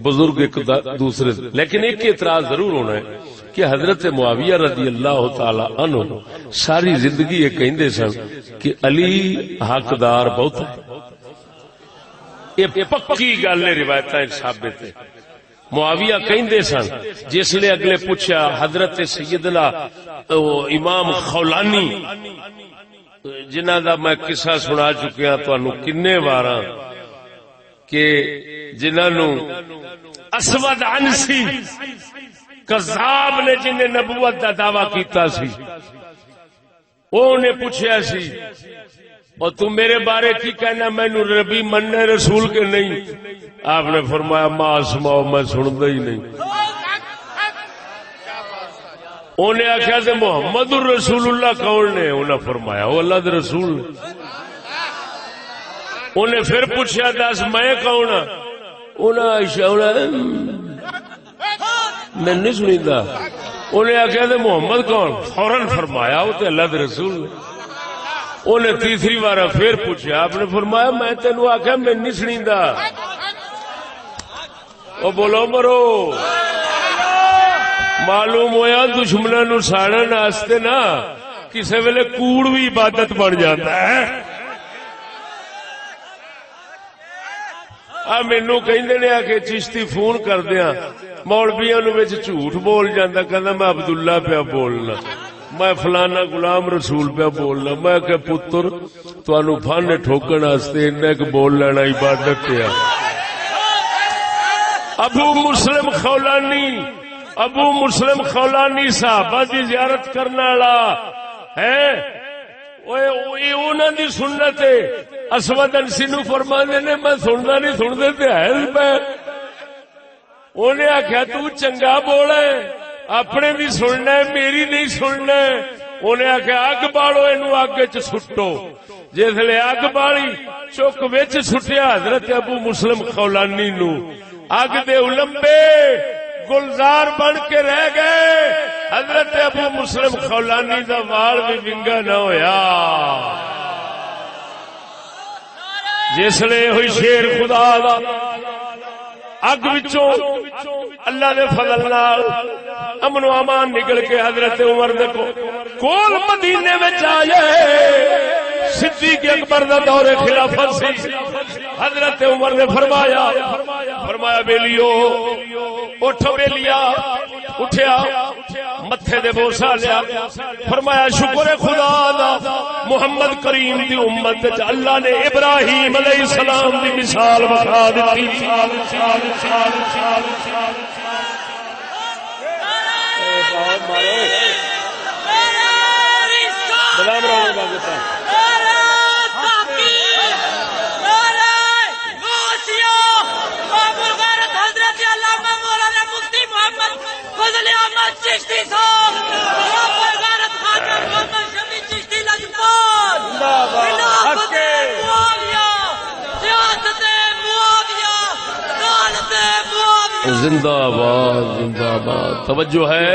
بزرگ ایک دوسرے سے، لیکن ایک اعتراض ضرور ہونا ہے کہ حضرت معاویہ رضی اللہ تعالی عنہ ساری زندگی یہ کہندے سن کہ علی حقدار بہت ہے. یہ پکی گل ہے، روایتاں ثابت ہے. معاویہ کہندے سن جس لئے اگلے پوچھا حضرت سیدنا امام خولانی جنہ دا میں قصہ سنا چکیا تانوں کنے واراں کہ جنہاں نو اسود عنسی کذاب نے جنہیں نبوت کا دعویٰ کیتا سی انہیں پوچھا سی اور تم میرے بارے کی کہنا مینو ربی مننے رسول کے نہیں؟ آپ نے فرمایا ما اسماؤ میں سنتا ہی نہیں. انہیں آخیا کہ محمد الرسول اللہ کون نے؟ انہیں فرمایا وہ اللہ دے رسول نے. انہیں پھر پوچھا دس میں کون ہاں؟ انہیں میں نہیں سنیتا. انہیں آخیا کہ محمد کون؟ فوراً فرمایا وہ تو اللہ دے رسول نے. انہیں تیسری بار پھر پوچھا. آپ نے فرمایا میں تینوں آخیا میں نہیں سنیتا. وہ بولو مرو. معلوم ہویا دشمنوں نو ساڑن واسطے نا کسی ویلے کوڑ بھی عبادت بن جاتا ہے. مینو کہ چشتی فون کردیا مولویاں نو وچ جھوٹ بول جاتا کہندا میں عبداللہ پیا بولنا میں فلانا غلام رسول پیا بولنا. میں کہ پتر تانوں فن ٹھوکن واسطے انہیں کہ بول لینا عبادت ہے. ابو مسلم خولانی صحابہ دی زیارت کرنے والا ہے انہاں دی سنت ہے. اسود انسی نو فرماندے نے میں سندا نہیں سنتے تے ہے میں. انہیں آخیا تو چنگا بولا اپنے بھی سننا ہے میری نہیں سننا. انہیں آخیا اگ بالو اینو اگ وچ سٹو. جسے اگ بالی چک وچ سٹیا حضرت ابو مسلم خولانی نو اگ دے لمبے گلزار بن کے رہ گئے. حضرت ابو مسلم خولانی دا وال بھی ونگا نہ ہویا. جس لئے ہوئی شیر خدا دا اگ وچوں اللہ دے فضل نال امن و امان نکل کے حضرت عمر دے کول مدینے وچ آئے. صدیق اکبر دا دور خلافت سی. حضرت عمر نے فرمایا بیلیو اٹھو بیلیا. اٹھیا متھے دے بوسا لیا. فرمایا شکر خدا دا محمد کریم دی امت وچ اللہ نے ابراہیم علیہ السلام دی مثال بتا دتی. چشتی صاحب غیرت خاطر محمد شفیع چشتی لجپال خلافت معاویہ سیاست معاویہ عدالت معاویہ زندہ باد زندہ باد. توجہ ہے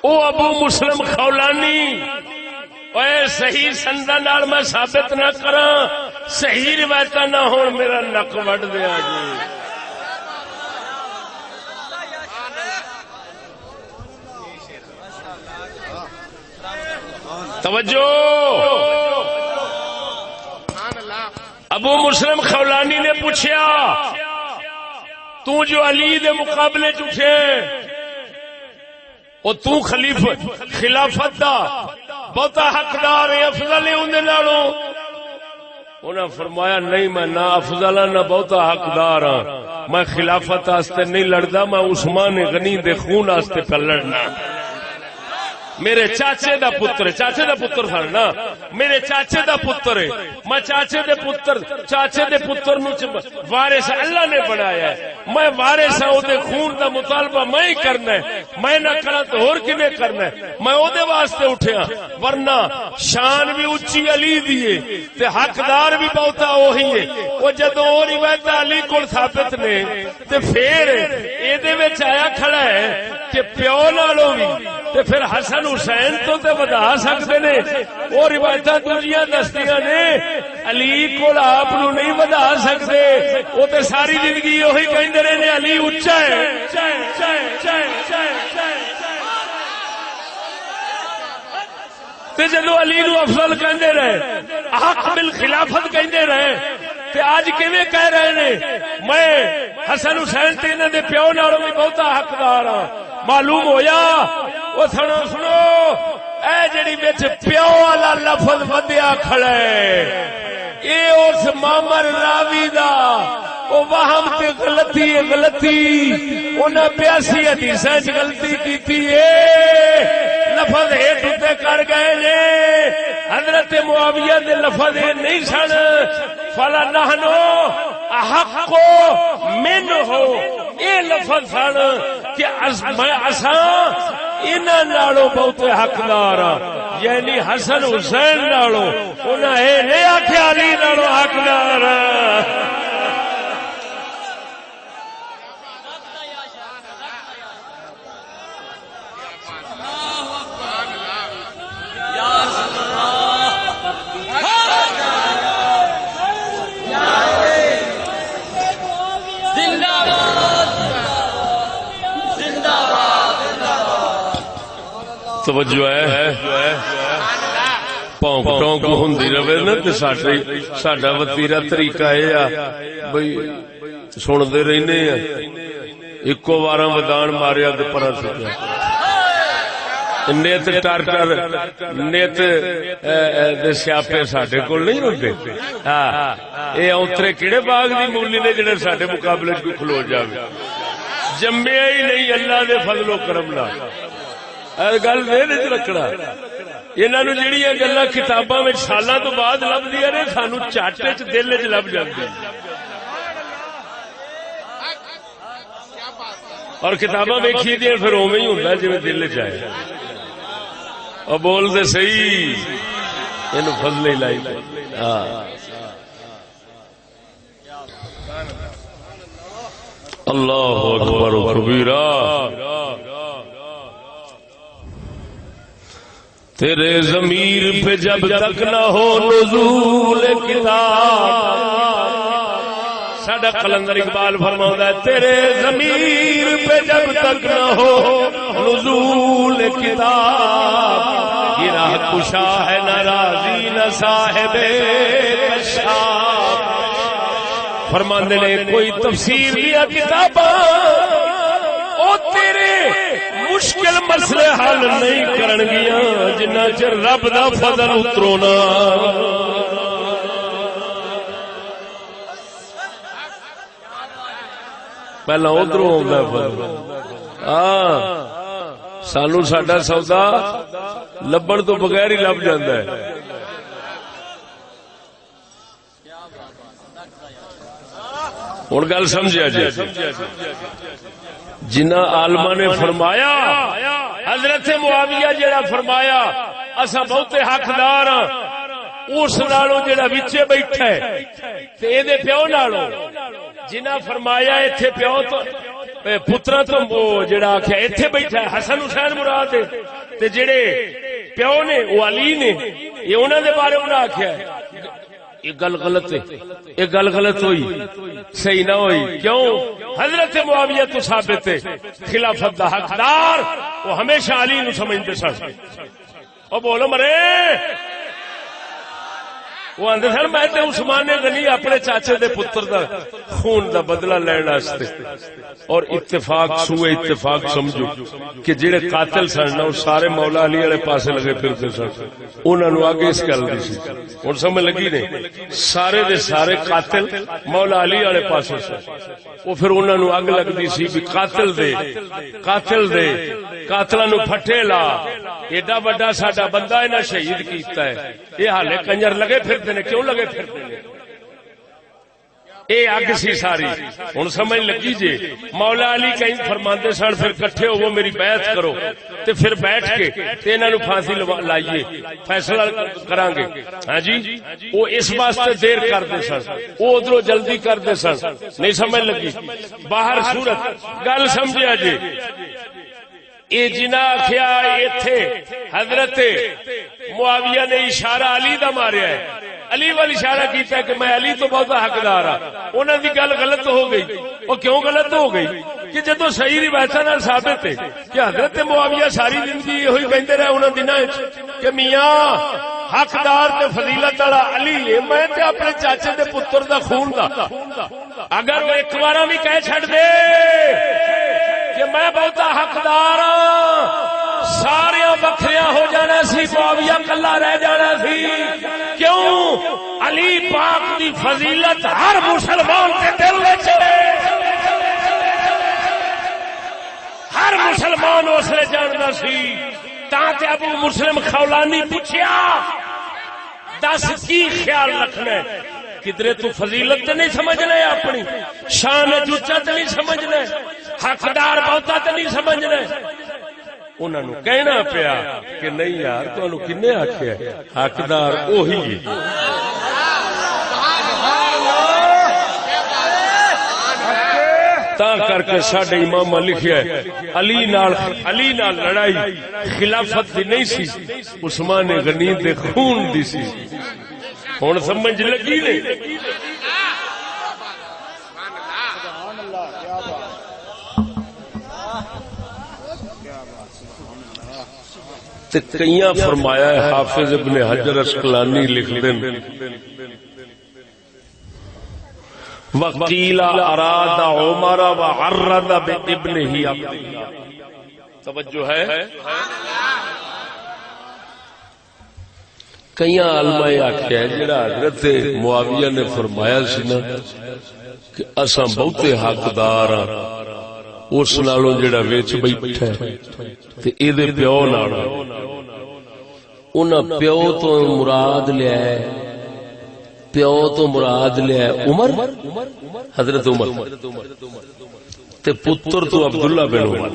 او ابو مسلم خولانی اے صحیح سنداں نال میں ثابت نہ کراں صحیح روایتاں نہ ہون میرا نک وڈ دیا جی. توجہ. ابو مسلم خولانی نے پوچھا تو جو علی دے مقابلے چٹھے او تو خلافت دا بہتا حقدار ہے افضل ہے اندے نالوں؟ انہاں فرمایا نہیں میں نہ افضل نہ بہتا حقدار ہاں. میں خلافت واسطے نہیں لڑدا میں عثمان غنی دے خون واسطے پہ لڑنا. میرے چاچے دا پتر تھا نا میرے چاچے دا پتر ہے. میں چاچے دے پتر نو وارث اللہ نے بنایا ہے. میں وارث ہوں دے خون دا مطالبہ میں ہی کرنا ہے. میں نہ کرا تو اور کنے کرنا ہے. میں او دے واسطے اٹھیا ورنہ شان بھی اچھی علی دیے تے حقدار بھی بہتا وہی ہے. وہ جدوں او روایت علی کول ثابت نے تے پھر اے دے وچ آیا کھڑا ہے کہ پیو نالوں بھی تے پھر حسن حسین تو تے ودا سکتے نے. وہ روایتاں دوجیاں دستیاں نے علی کول آپ نو نہیں ودا سکتے. وہ تے ساری زندگی وہی کہندے رہے نے علی اونچا ہے. تے جدو علی نو افضل کہندے رہے حق بالخلافت کہندے رہے تے آج کیویں کہہ رہے نے میں حسن حسین تے انہاں دے پیو نالوں بھی بہتا حقدار ہاں. معلوم ہویا وہ سنو اے جڑی وچ پیو والا لفظ ودیا کھڑا ہے اے اس مامر راوی دا او وہم تے غلطی انہاں 82 حدیثاں وچ غلطی کیتی ہے، لفظ ہیٹھ تے کر گئے نے۔ حضرت معاویہ دے لفظ نہیں سن فلا نحنو احق منہ، اے لفظ سن کہ اساں انہاں نالوں بہت حقدار ہاں، یعنی حسن حسین نالوں انہاں اے نہیں آکھیا علی نالوں حقدار ہاں۔ توجہ ہے پونک ٹونک ہوندی رہے نا تے ساڈا وتیرا طریقہ اے آ بھئی سندے رہنے آ، اکو وار ودان ماریا تے پرا سکیا نیت ٹر ٹر نیت دے سیاپے ساڈے کول نہیں ہوندے۔ ہاں اے اوترے کیڑے باغ دی مولی نے جڑے ساڈے مقابلے وچ کھلو جاوے، جمیا ہی نہیں اللہ دے فضل و کرم نال۔ گل دل چ رکھنا، انہاں نوں جڑیاں گلاں کتاباں وچ سالاں تو بعد لبدیاں نے سانوں چٹ وچ دل وچ لب جاندیاں، اور کتاباں ویکھی دیاں پھر اوویں ہی ہوندا جویں دل وچ آئے۔ اور بول دے صحیح اینو فضل ہی لائی۔ ہاں اللہ اکبر و کبیرہ، تیرے ضمیر پہ جب تک نہ ہو نزول کتاب، ساڈا قلندر اقبال فرماؤں ہے تیرے ضمیر پہ جب تک نہ ہو نزول کتاب، یہ راہ کشا ہے نہ راضی نہ صاحب کشاف۔ فرماندے نے کوئی تفسیر دیا کتاباں او تیرے مشکل مسئلے حل نہیں کرن گیاں جنہ چر رب دا فضل اترونا۔ پہلا ادھروں آندا فضل، ہاں سانو ساڈا سودا لبن تو بغیر ہی لب جاندا ہے۔ ہن گل سمجھا جی، جنہ عالماں نے فرمایا حضرت معاویہ جڑا فرمایا اساں بہت حقدار ہاں، اس نالوں جڑا وچے بیٹھا ہے تے اے دے پیو نالوں، جنہ فرمایا ایتھے پیو تو پتراں تو جڑا آکھیا ایتھے بیٹھا ہے حسن حسین مراد ہے، تے جڑے پیو نے او علی نے، یہ انہاں دے بارے انہاں آکھیا ہے۔ یہ گل غلط ہے، یہ گل غلط ہوئی، صحیح نہ ہوئی۔ کیوں؟ حضرت معاویہ تو ثابت ہے خلافت دا حقدار وہ ہمیشہ علی نو سمجھتے سن۔ او بولو مرے، وہ آندے سن میں تے عثمان غنی اپنے چاچے دے پتر دا خون دا بدلہ لین واسطے، اور اتفاق سوئے اتفاق سمجھو کہ جڑے قاتل سن نا سارے مولا علی والے پاسے لگے پھرتے سن، انہاں نو اگے اس گل دی سی۔ ہن سمجھ لگی نے، سارے دے سارے قاتل مولا علی والے پاسے سن، وہ پھر انہاں نو اگ لگدی سی بھی قاتل دے قاتلاں نو پھٹے لا، ایڈا بڑا ساڈا بندہ انہاں شہید کیتا ہے، یہ حالے کنجر لگے پھرتے نے، کیوں لگے پھرتے نے؟ اے اگ سی ساری۔ ہن سمجھ لگی جی، مولا علی کہیں فرماندے سن پھر کٹھے ہو میری بیعت کرو، تے پھر بیٹھ کے تے انہاں نو پھانسی لائیے، فیصلہ کران گے۔ ہاں جی، وہ اس واسطے دیر کردے سن، وہ ادھروں جلدی کردے سن، نہیں سمجھ لگی؟ باہر صورت گل سمجھیا جی۔ اے جنا کیا ایتھے حضرت معاویہ نے اشارہ علی دا ماریا ہے، علی والی اشارہ کیتا ہے کہ میں علی تو بہت حقدار ہاں۔ انہاں دی گل غلط ہو گئی۔ وہ کیوں غلط ہو گئی؟ کہ جدو صحیح روایتاں نال ثابت ہے کہ حضرت معاویہ ساری زندگی یہی کہندے رہے انہاں دناں وچ کہ میاں حقدار تے فضیلت والا علی ہے، میں تے اپنے چاچے دے پتر دا خون دا۔ اگر وہ ایک بار بھی کہہ چھڈ دے کہ میں بہت حقدار ہاں، سارے بکھریاں ہو جانا سی، معاویہ کلا رہ جانا سی؟ کیوں؟ علی پاک دی فضیلت ہر مسلمان کے دل وچ ہے، ہر مسلمان اس لیے جانتا سی۔ تاں تے ابو مسلم خولانی پوچھیا دس کی خیال رکھنا ہے؟ کدرے تو فضیلت تے نہیں سمجھنا ہے، اپنی شان اونچا تے نہیں سمجھنا ہے، حقدار بہتا تے نہیں سمجھنا ہے۔ انہوں نے کہنا پیا کہ نہیں یار تانوں کنے آکھیا ہے حقدار اوہی ہے۔ تا کر کے ساڈے امام لکھیا ہے علی نال لڑائی خلافت دی نہیں سی، عثمان غنی دے خون دی سی۔ ہن سمجھ لگی نہیں؟ تے کئیاں فرمایا ہے، حافظ ابن حجر عسقلانی لکھ دیں وقیل اراد عمر وعرض بابنہ عبداللہ۔ توجہ ہے؟ کئی علماء آکھیا ہے جڑا حضرت معاویہ نے فرمایا سی نا کہ اساں بہتے حقدار ہاں، اس نالوں جڑا وچ بیٹھا ہے تے اے دے پیو نال، انہاں پیو تو مراد لیا ہے، پیو تو مراد لیا ہے عمر، حضرت عمر، تے پتر تو عبداللہ بن عمر،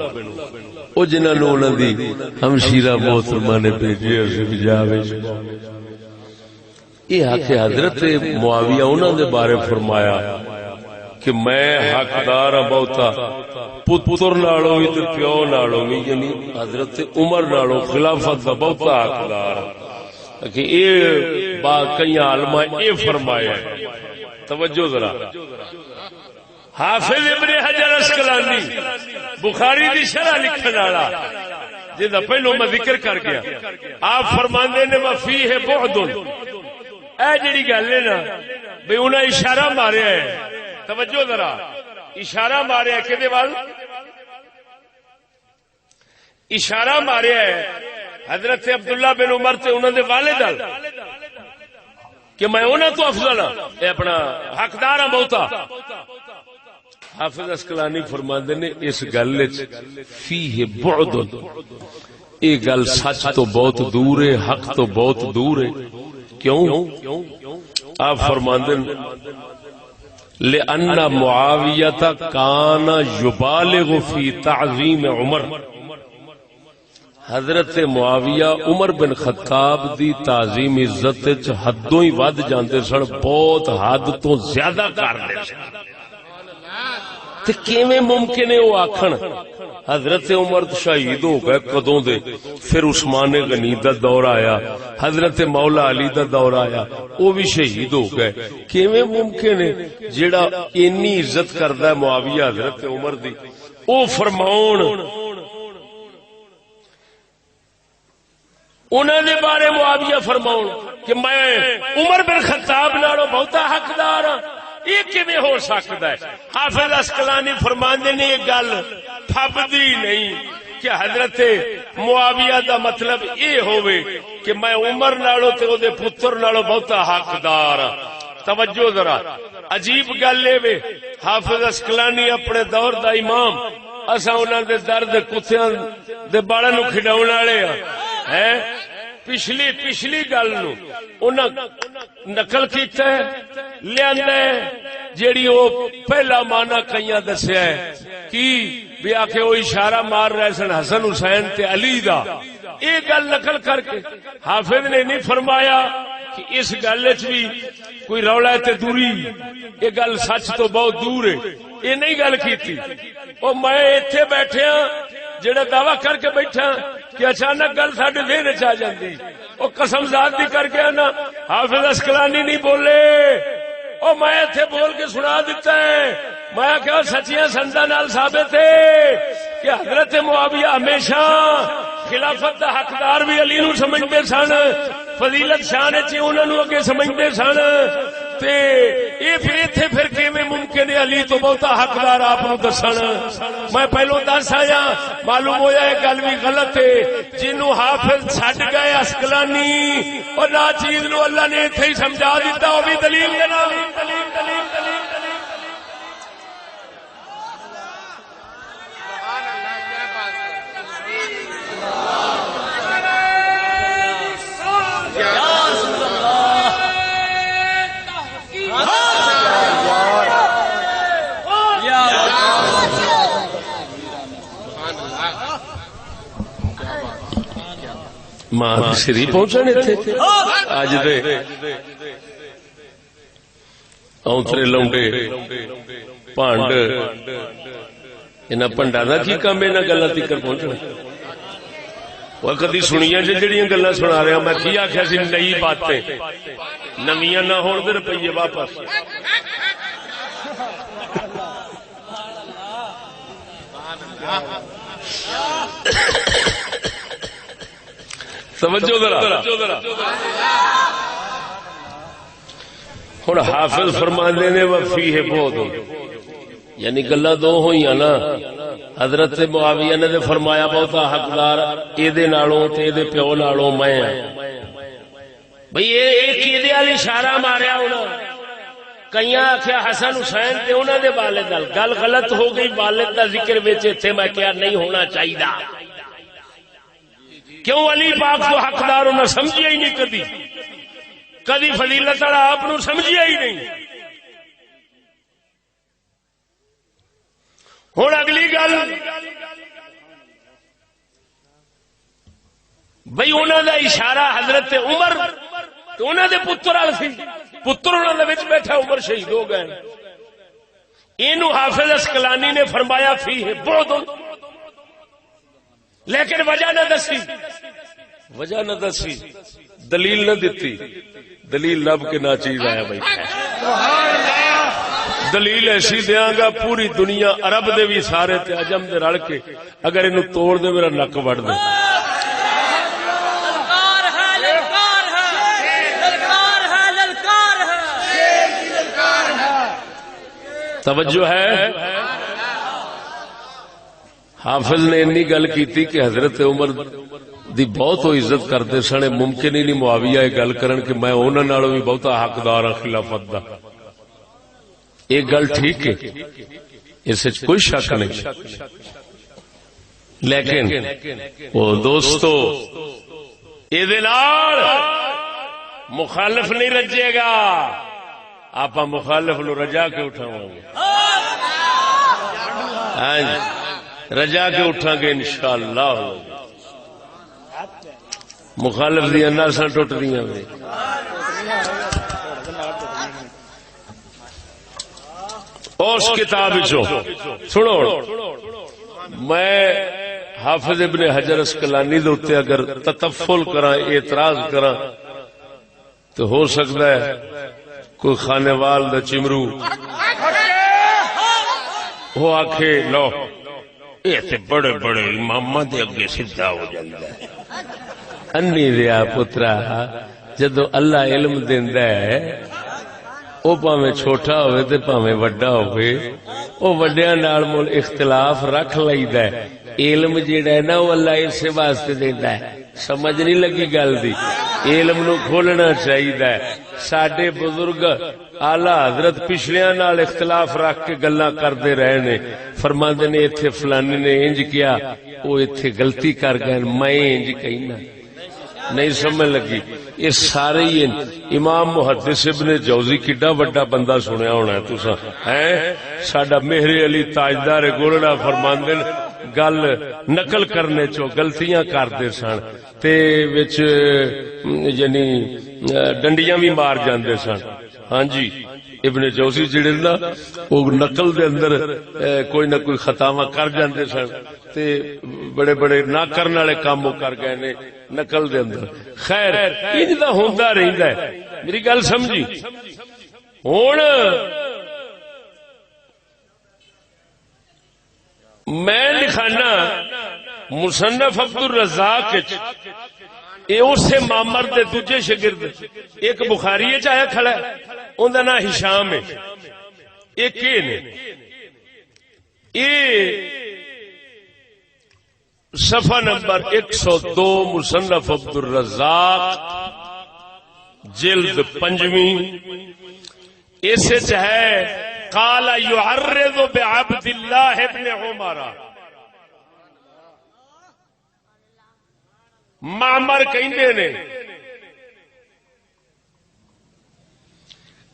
او جنہاں نوں انہاں دی ہمشیرہ محترمہ نے بھیجے اسی بجاوے۔ یہ حق حضرت معاویہ انہاں دے بارے فرمایا کہ میں حقدار ہاں بہتا، پتر نالوں بھی تے پیو نالوں بھی، یعنی حضرت عمر نالوں خلافت دا بہتا حقدار کہ اے کئی علماء اے فرمایا ہے۔ توجہ ذرا، حافظ ابن حجر عسقلانی بخاری دی شرح لکھن والا جہاں پہلو میں ذکر کر گیا، آپ فرماندے نے وفیہ بعد، اے جڑی گل ہے نا بھئی انہاں اشارہ ماریا ہے، توجہ ذرا، اشارہ ماریا ہے کدے وال؟ اشارہ ماریا ہے حضرت عبداللہ بن عمر تے انہاں دے والد ال کہ میں انہاں تو افضل ہاں، اے اپنا حقدار ہاں بہتا۔ حافظ عسقلانی فرماندے نے اس گل وچ فیہ بعد، اے گل سچ تو بہت دور ہے، حق تو بہت دور ہے۔ کیوں؟ آپ فرماندے لأن معاویہ کان یبالغ فی تعظیم عمر، حضرت معاویہ عمر بن خطاب دی تعظیم عزت وچ حدوں ہی ود جاندے سن، بہت حد تو زیادہ کردے سن۔ تے کیویں ممکن ہے وہ آکھن حضرت عمر شہید ہو گئے کدوں دے، پھر عثمان غنی دا دور آیا، حضرت مولا علی دا دور آیا، وہ بھی شہید ہو گئے، کیویں ممکن ہے جیڑا اتنی عزت کردا ہے معاویہ حضرت عمر دی، او فرماؤن انہاں دے بارے معاویہ فرماؤن کہ میں عمر بن خطاب نالوں بہتا حقدار ہاں، یہ کیویں ہو سکتا ہے؟ حافظ عسقلانی فرماندے نے یہ گل پھبدی نہیں کہ حضرت معاویہ دا مطلب یہ ہوئے کہ میں عمر نالوں تے او دے پتر نالوں بہتا حقدار ہاں۔ توجہ ذرا، عجیب گل اے وے، حافظ عسقلانی اپنے دور دا امام، اساں انہاں دے درد کتیاں دے باڑاں نوں کھڈاون والے ہیں۔ پچھلی گل نو انہاں نقل کیتا ہے، لیندا ہے جیڑی او پہلا معنی کئیاں دسیا ہے کی بھی آکھے وہ اشارہ مار رہے سن حسن حسین تے علی دا، یہ گل نقل کر کے حافظ نے نہیں فرمایا کہ اس گل وچ بھی کوئی رولا تے دوری، یہ گل سچ تو بہت دور ہے، یہ نہیں گل کیتی۔ او میں ایتھے بیٹھیا جڑا دعویٰ کر کے بیٹھا کہ اچانک گل ساڈے ذہن وچ آ جاندی، او قسم ذات دی کر کے نا حافظ عسقلانی نہیں بولے، او میں ایتھے بول کے سنا دیتا ہے، میں کہ سچیاں سنداں نال ثابت ہے کہ حضرت معاویہ ہمیشہ خلافت دا حقدار بھی علی نو سمجھدے سن، فضیلت شان وچ انہاں نو اگے سمجھدے سن، تے اے پھر ایتھے پھر کیویں ممکن ہے علی تو بہتا حقدار آپ نو دسن؟ میں پہلو دس آیا، معلوم ہویا ہے گل بھی غلط ہے۔ جنوں حافظ چھڈ گئے عسقلانی اور نہ چیز نو اللہ نے ایتھے ہی سمجھا دیتا، وہ بھی دلیل کے نام ماں شریف پہنچنے تھے اج دے اونترے لونڈے پانڈ انہاں پنڈا دا کی کام ہے؟ انہاں گلاں تکر پہنچنا؟ وہ کدی سنیاں جڑیاں گلاں سنا رہا میں کی آخیا سی نئی باتیں نویاں نہ ہون تے روپیے واپس۔ سمجھو ذرا ہن حافظ فرماندے نے وفیہ بہت، یعنی گلاں دو ہوئیاں نا۔ حضرت معاویہ نے فرمایا بہتا حقدار اے دے نالوں تے دے پیو نالوں میں ہاں۔ بھئی ایک ایدے والی اشارہ ماریا انہاں، کئیاں آخیا حسن حسین تے انہاں دے والد نال، گل غلط ہو گئی، والد دا ذکر وچ ایتھے میں کیا نہیں ہونا چاہیے۔ کیوں علی پاک کو حقدار انہیں سمجھیا ہی نہیں، کدی کدی فضیلت والا آپ سمجھیا ہی نہیں۔ ہوں اگلی گل بھئی انہوں دا اشارہ حضرت عمر تو انہوں دے پتر وال سی، پتر انہوں دے وچ بیٹھا، عمر شہید ہو گئے۔ اینو حافظ عسقلانی نے فرمایا فیہ بعد، لیکن وجہ نہ دسی، وجہ نہ دسی، دلیل نہ دیتی۔ دلیل لب کے نہ چیز آیا بھائی، دلیل ایسی دیاں گا پوری دنیا عرب دے بھی سارے تے عجم دے رل کے اگر انہوں توڑ دے میرا نک وڑ دے۔ توجہ ہے؟ حافظ نے انی گل کیتی کہ حضرت عمر دی بہت عزت کرتے سنے، ممکن ہی نہیں معاویہ یہ گل کرن کہ میں انہاں نالوں بھی بہتا حقدار ہاں خلافت دا۔ ایک گل ٹھیک ہے، اس وچ کوئی شک نہیں، لیکن او دوستو اے دے نال مخالف نہیں رجے گا، آپ مخالف نو رجا کے اٹھاواں گے۔ ہاں جی، رجا کے اٹھاں گے انشاءاللہ۔ مخالف دیا نرساں ٹوٹ دیا میں اس کتاب سنو، میں حافظ ابن حجر عسقلانی دے اوتے اگر تطفل کراں، اعتراض کراں، تو ہو سکتا ہے کوئی خانے وال دا چمرو وہ آکھے لو یہ تے بڑے بڑے امام دے اگے سیدھا ہو جاندا ہے۔ انی دیا پترا جدو اللہ علم دیندا ہے، او پاویں چھوٹا ہوئے تے پاویں وڈا ہوئے، او وڈیاں نال مول اختلاف رکھ لئیدا ہے۔ علم جیڑا ہے نا وہ اللہ اس واسطے دیندا ہے۔ سمجھ نہیں لگی گل دی؟ علم نو کھولنا چاہیے۔ ساڈے بزرگ اعلی حضرت پچھلیاں نال اختلاف رکھ کے گلاں کردے رہے نے، فرماندے نے ایتھے فلانے نے انج کیا، او ایتھے غلطی کر گئے، میں انج کہنا۔ نہیں سمجھ لگی؟ یہ سارے ہی امام محدث ابن جوزی کڈا بڑا بندہ سنیا ہونا ہے تساں، ہیں ساڈا مہر علی تاجدار گولڑا فرماندے گل نقل کرنے چو غلطیاں کردے سن تے وچ یعنی ڈنڈیاں بھی مار جاندے سن۔ ہاں جی، ابن جوزی جڑے نا وہ نقل دے اندر کوئی نہ کوئی خطاواں کر جاندے سن تے بڑے بڑے نہ کرن والے کام کر گئے نے نقل دے اندر۔ خیر انج دا ہوندا رہندا ہے، میری گل سمجھی؟ ہن میں لکھانا مصنف عبد الرزاق اے اسے معمر دے دوجے شاگرد ایک بخاری چ آیا کھڑا ہے، ان دا نام ہشام ہے. ایک یہ نے صفحہ نمبر 102 مصنف عبد الرزاق جلد 5 اس ہے قال يعرض بعبد الله ابن عمر. معمر کہندے نے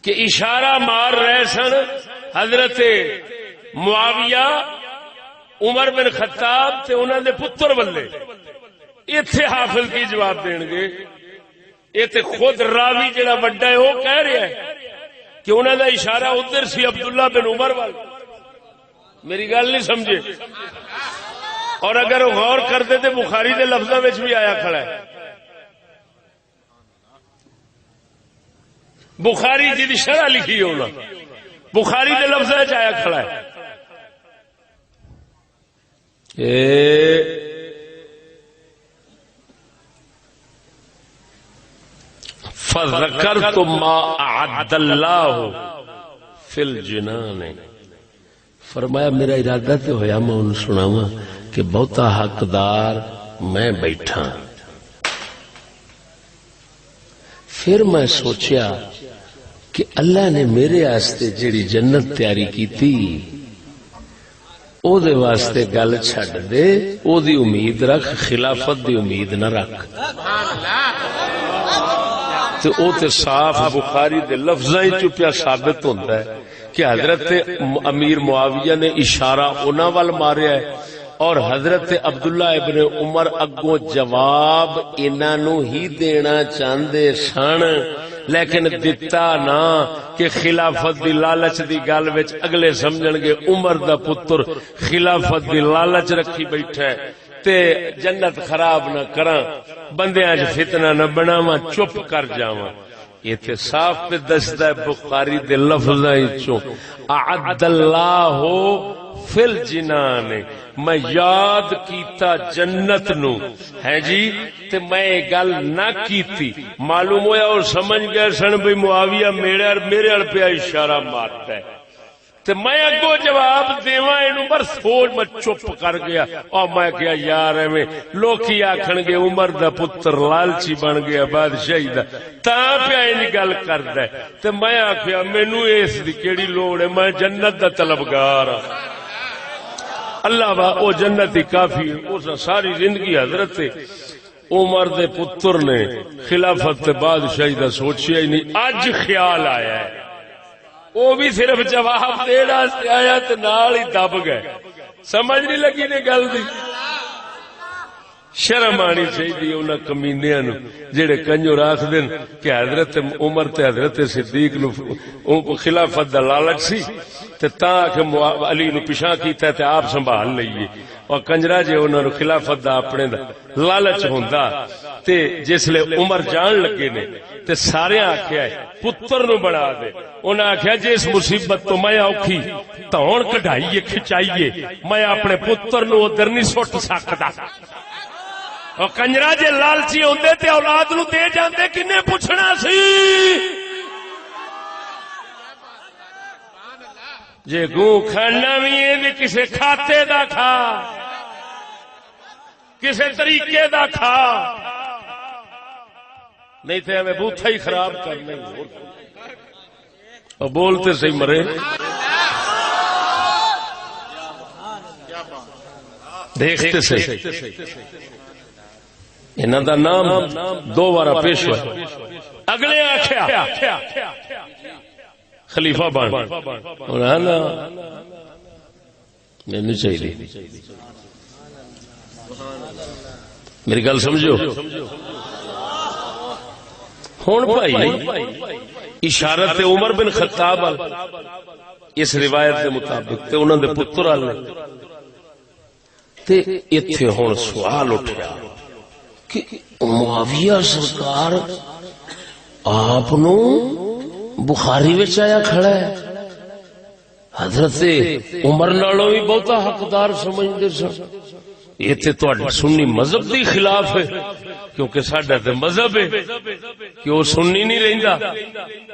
کہ اشارہ مار رہے سن حضرت معاویہ عمر بن خطاب تے انہاں دے پتر ولے. ایتھے حافظ کی جواب دین گے یہ تے خود راوی جڑا بڑا ہے وہ کہہ رہا ہے کہ انہاں دا اشارہ ادھر سی عبداللہ بن عمر وال. میری گل نہیں سمجھے. اور اگر غور کرتے تو بخاری دے لفظاں وچ بھی آیا کھڑا ہے. بخاری جی شرح لکھی ہونا بخاری دے لفظاں وچ آیا کھڑا ہے. فذکرت ما اعد اللہ فی الجنان. فرمایا میرا ارادہ تو ہویا میں انہوں سناواں کہ بہتا حقدار میں بیٹھا. پھر میں سوچیا کہ اللہ نے میرے واسطے جیڑی جنت تیاری کی تھی او دے واسطے گل چھڈ دے, او دی امید رکھ, خلافت دی امید نہ رکھ. تے او تے صاف بخاری دے لفظاں وچ پیا ثابت ہوندا ہے کہ حضرت امیر معاویہ نے اشارہ انہاں وال ماریا ہے اور حضرت عبداللہ ابن عمر اگوں جواب انہاں نو ہی دینا چاہندے سن لیکن دتا نہ کہ خلافت دی لالچ دی گل وچ اگلے سمجھن گے عمر دا پتر خلافت دی لالچ رکھی بیٹھا ہے تے جنت خراب نہ کراں, بندیاں وچ فتنہ نہ بناواں, چپ کر جاواں. یہ تے صاف پہ دستا ہے بخاری دے لفظاں وچوں اعد اللہ فی الجنان. میں یاد کیتا جنت نو ہے جی تے میں گل نہ کیتی. معلوم ہویا اور سمجھ گئے سن بھی معاویہ میرے ال پہ اشارہ مارتا ہے تے میں اگوں جواب دیواں اینو پر سوچ میں چپ کر گیا. اور میں کہیا یار ایویں لوکی آکھن گے عمر دا پتر لالچی بن گیا بادشاہی دا تاں پیا این گل کردا ہے. تے میں آکھیا مینوں اس دی کیڑی لوڑ ہے, میں جنت دا طلبگار ہاں. اللہ با او جنت ہی کافی ہے. اس ساری زندگی حضرت عمر دے پتر نے خلافت تے بادشاہی دا سوچیا ہی نہیں, اج خیال آیا ہے. وہ بھی صرف جواب دینا آیا تے نال ہی دب گئے. سمجھ نہیں لگی نے گل دی. شرم آنی چاہیے انہاں کمینیاں نو جڑے کنجر آکھ دین کہ حضرت عمر تے حضرت صدیق نو خلافت دا لالچ سی تے تاں کہ علی نو پیشاں کیتا تے آپ سنبھال لئیے. اور کنجرا جے انہاں نو خلافت دا اپنے دا لالچ ہوندا تے جسلے عمر جان لگے نے تے سارے آکھیا ہے پتر نو بنا دے. انہاں آکھیا جے اس مصیبت تو میں اوکھی تون کڈھائیے کھچائیے, میں اپنے پتر نو ادھر نہیں سٹ سکدا. اور کنجرا جے لالچی ہوندے تے اولاد نو دے جاندے کنے پوچھنا سی. جے گو کھانا بھی ہے کسے کھاتے دا کھا, کسے طریقے دا کھا, نہیں تے ہمیں بوتھا ہی خراب کرنے. اور بولتے صحیح مرے. دیکھتے صحیح انہاں دا نام دو بارہ پیش ہوا. اگلے آکھیا خلیفہ بن نہیں چاہیے. میری گل سمجھو. ہوں بھائی اشارت عمر بن خطاب اس روایت کے مطابق تے انہاں دے پتر تے ایتھے ہن سوال اٹھیا کہ معاویہ سرکار آپ نو بخاری وچ آیا کھڑا ہے, حضرت عمر نالوں بھی بہتا حقدار سمجھدے سن, یہ تے سنی مذہب دی خلاف ہے، کیونکہ ساڈا تے مذہب ہے کہ وہ سنی نہیں رہندا،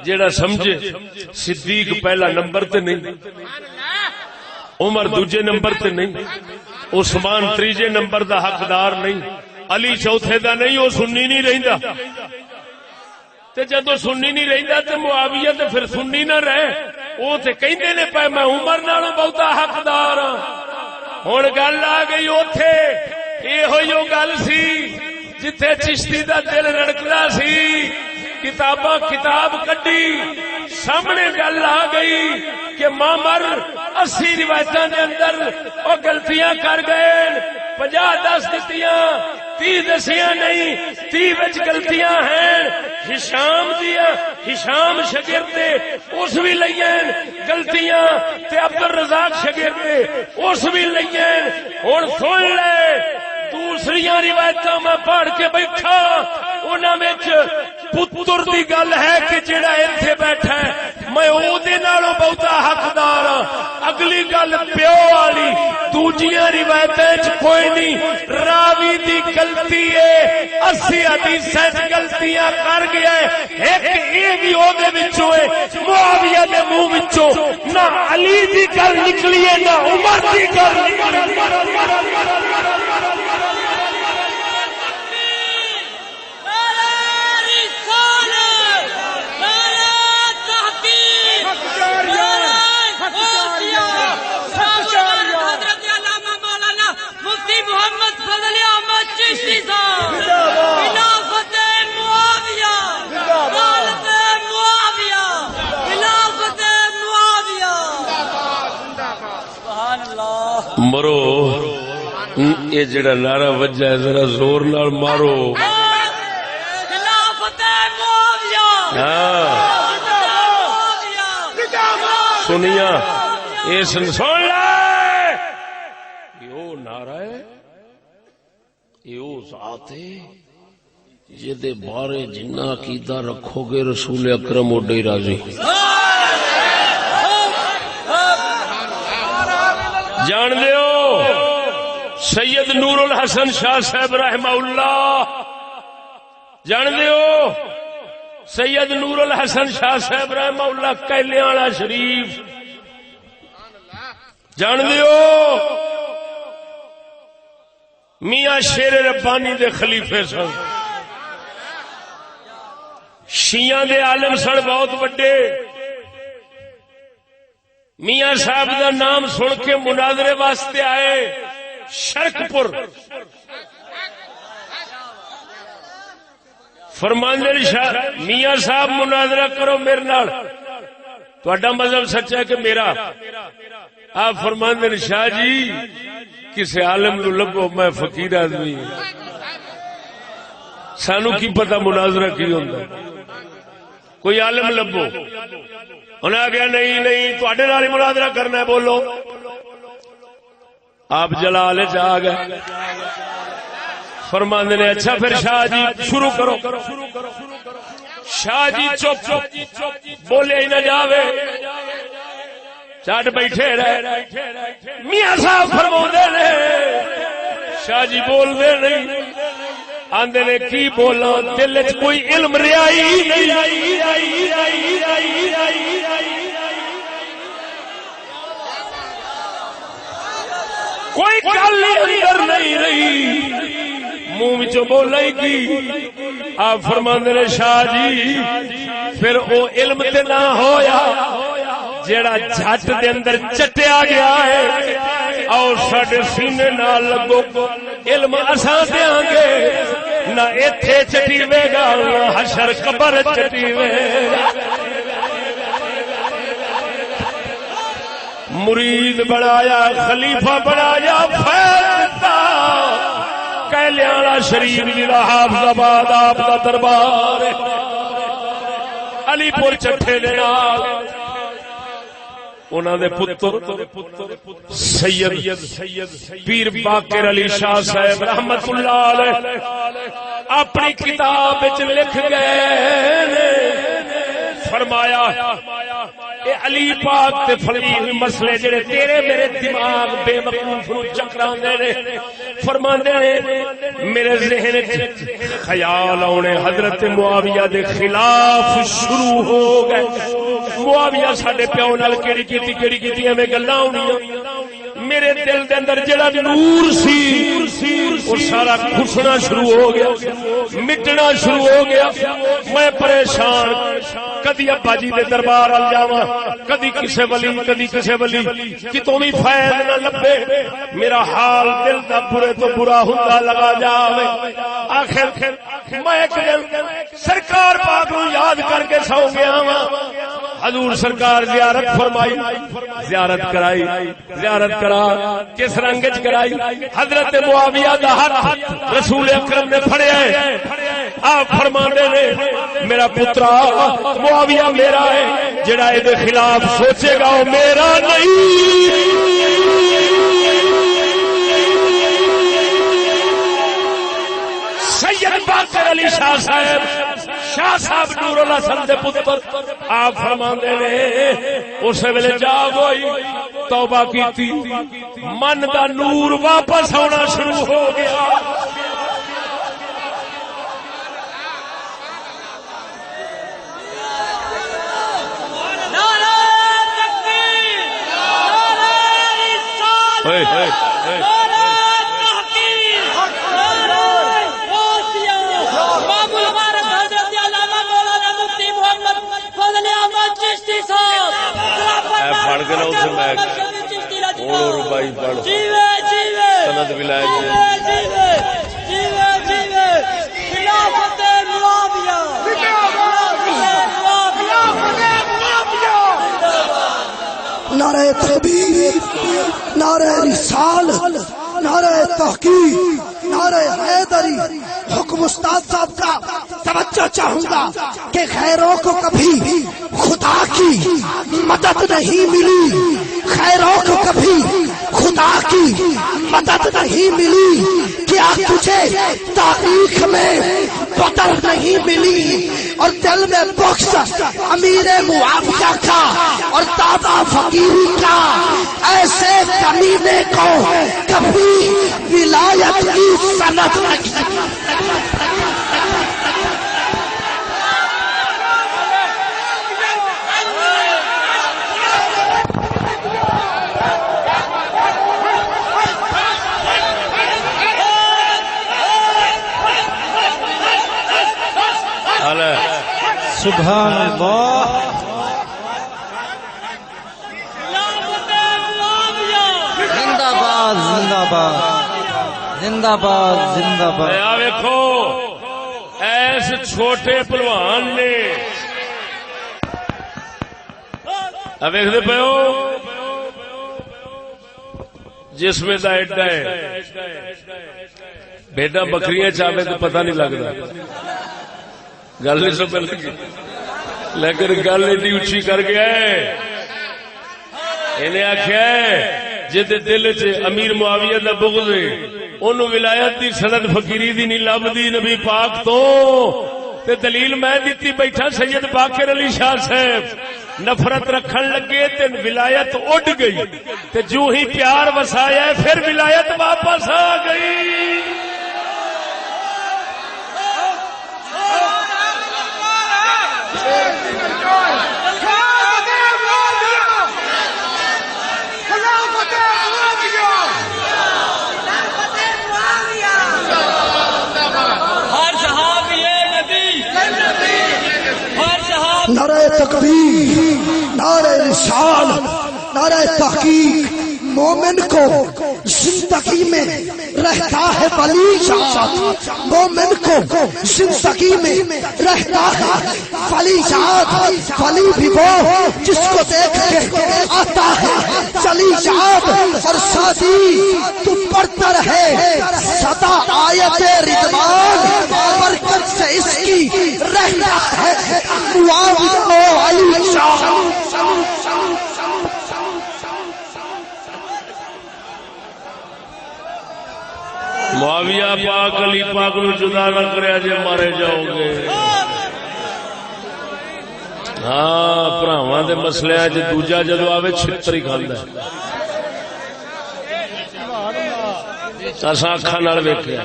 جیڑا سمجھے صدیق پہلا نمبر تے نہیں، عمر دوجے نمبر تے نہیں، عثمان تیجے نمبر دا حقدار نہیں، علی چوتھے دا نہیں، وہ سنی نہیں رہندا۔ تے جدو سنی نہیں رہندا تے معاویہ تے پھر سنی نہ رہے، وہ تے کہندے نے پے میں عمر نالوں بہتا حقدار ہاں۔ ہن گل آ گئی اوتھے، ایہو گل سی جتھے چشتی دا دل رڑکدا سی، کتاب کڈی، سامنے گل آ گئی کہ مامر 80 روایتاں دے اندر او غلطیاں کر گئے، 50 دس دتیاں، 30 دسیاں نہیں، 30 وچ غلطیاں ہیں۔ ہشام شاگرد اس بھی لئیں غلطیاں تے عبد الرزاق شاگرد اس بھی لئیں۔ ہن سن لے دوسری روایتاں میں پڑھ کے بیٹھا، انہاں وچ پتر دی گل ہے کہ جڑا ایتھے بیٹھا ہے میں او دے نالوں بہتا حقدار ہاں۔ اگلی گل پیو والی، دوجیاں روایتاں وچ کوئی نہیں، راوی دی غلطی ہے، 80 حدیثاں وچ غلطیاں کر گیا ہے، ایک اے بھی او دے وچوں ہے، معاویہ دے منہ وچوں نہ علی دی گل نکلی ہے نہ عمر دی گل نکلی ہے۔ محمد فضل احمد چشتی صاحب، خلافت معاویہ، خلافت معاویہ، خلافت معاویہ، سبحان اللہ۔ مرو یہ جڑا نعرہ وجہ ہے ذرا زور نال مارو، خلافت معاویہ، سنیا یہ سن لے، یہ نعرہ ہے، یہ ذات ہے جدے بارے جنہ عقیدہ رکھو گے رسول اکرم اوڈے ہی راضی۔ جان دیو سید نور الحسن شاہ صاحب رحمہ اللہ، جان دیو سید نور الحسن شاہ صاحب رحمہ اللہ کیلیاں شریف، جان دیو میاں شیر ربانی دے خلیفے سن، شیعہ دے عالم سن بہت بڑے۔ میاں صاحب دا نام سن کے مناظرے واسطے آئے شرک پور، فرماندے میاں صاحب مناظرہ کرو میرے نال، تہاڈا مذہب سچا ہے کہ میرا؟ آپ فرماندے شاہ جی کسی عالم نو لبو، میں فقیر آدمی سانو کی پتہ مناظرہ کی ہوندا، کوئی عالم لبو۔ انہیں آ گیا نہیں نہیں تواڈے نال ہی مناظرہ کرنا ہے، بولو۔ آپ جلال چ آ گئے، فرماندے نے اچھا پھر شاہ جی شروع کرو۔ شاہ جی چپ بولے ہی نہ جاوے، چٹ بیٹھے رہے۔ میاں صاحب فرماندے نے شاہ جی بول دے نہیں، آندے نے کی بولا، دل وچ کوئی علم رہا ہی نہیں، کوئی گل اندر نہیں رہی، منہ وچوں بولا ہی کی۔ آپ فرماندے نے شاہ جی پھر او علم تے نہ ہویا جیڑا جھٹ دے اندر چٹیا گیا ہے، اور ساڈے سینے نال لگو، علم اساں دیاں گے، نہ ایتھے چٹیوے گا نہ حشر قبر چٹیوے گا۔ مرید بنایا، خلیفہ بنایا، فیض دیتا، کیلیاں شریف ضلع حافظ آباد آپ دا دربار، علی پور چٹھے دے نال انہاں دے پتر سید پیر باقر علی شاہ صاحب رحمت اللہ علیہ اپنی کتاب وچ لکھ گئے، فرمایا اے علی پاک تے فقیہ مسئلے جڑے تیرے میرے دماغ بے وقوف نو چکراندے نے، فرماندے نے میرے ذہن خیال آنے حضرت معاویہ دے خلاف شروع ہو گئے. معاویہ ساڈے پیو نال کیڑی کیتی ایویں گلاں ہونیاں. میرے دل دے اندر جڑا نور سی وہ سارا کھسنا شروع ہو گیا, مٹنا شروع ہو گیا. میں پریشان, کدی ابا جی دے دربار ال جاواں, کدی کسے ولی کتوں بھی فیض نہ لبے. میرا حال دل دا برے تو برا ہوندا لگا جاوے. آخر میں ایک دن سرکار پاک نو یاد کر کے سو گیا وا. حضور سرکار زیارت فرمائی, زیارت کرائی. زیارت کرا کس رنگ وچ کرائی؟ حضرت معاویہ دا ہاتھ رسول اکرم نے پھڑیا ہے. آپ فرماندے نے میرا پترا معاویہ میرا ہے, جڑا اے دے خلاف سوچے گا وہ میرا نہیں. سید باقر علی شاہ صاحب نور الحسن دے پتر آپ فرماندے نے اس ویلے جاگ ہوئی, توبہ کیتی, من دا نور واپس آنا شروع ہو گیا. سند ولایت نعرہ تکبیر, نعرہ رسالت, نعرہ تحقیق, نعرہ حیدری. حکم استاد صاحب کا توجہ چاہوں گا کہ غیروں کو کبھی خدا کی مدد نہیں ملی, غیروں کو کبھی خدا کی مدد نہیں ملی. کیا تجھے تاریخ میں بدر نہیں ملی؟ اور دل میں بخش امیر معاویہ کا اور دادا فقیری کا, ایسے کمینے کو کبھی ولایت کی سند نہیں. سبحان اللہ. زندہ باد زندہ باد زندہ باد زندہ باد. ویکھو ایس چھوٹے پہلوان نے ویکھدے پیو جسم دا ایڈا ہے, بیٹا بکریاں چاہے تو پتہ نہیں لگتا. گل نہیں سمجھ لگی, لیکن گل ایڈی اچھی کر گیا ہے. انہیں آخیا جی دل چ امیر معاویہ دا بغض ہے, انہوں ولایت دی سند فقیری دی نہیں لبدی نبی پاک تو تے دلیل میں دیتی بیٹھا. سید باقر علی شاہ صاحب نفرت رکھن لگے تے ولایت اڈ گئی, تے جو ہی پیار وسایا پھر ولایت واپس آ گئی. نعرہ تکبیر, نعرہ رسالت, نعرہ تحقیق. مومن کو زندگی میں رہتا ہے ولی ذات, مومن کو زندگی میں رہتا ہے ولی ذات. ولی بھی وہ جس کو دیکھ کے آتا ہے چلی ذات. اور ساتھی تو پڑھتا رہے سدا آیت رضوان, برکت سے اس کی رہتا ہے معاویہ علی شاہ. معاویہ پاک علی پاک نو جدا نہ کریا جے مارے جاؤ گے. ہاں بھراواں دے مسئلے وچ دوجا جدو آوے چھتر ہی کھاندا ہے. اصا اکھاں نال ویکھیا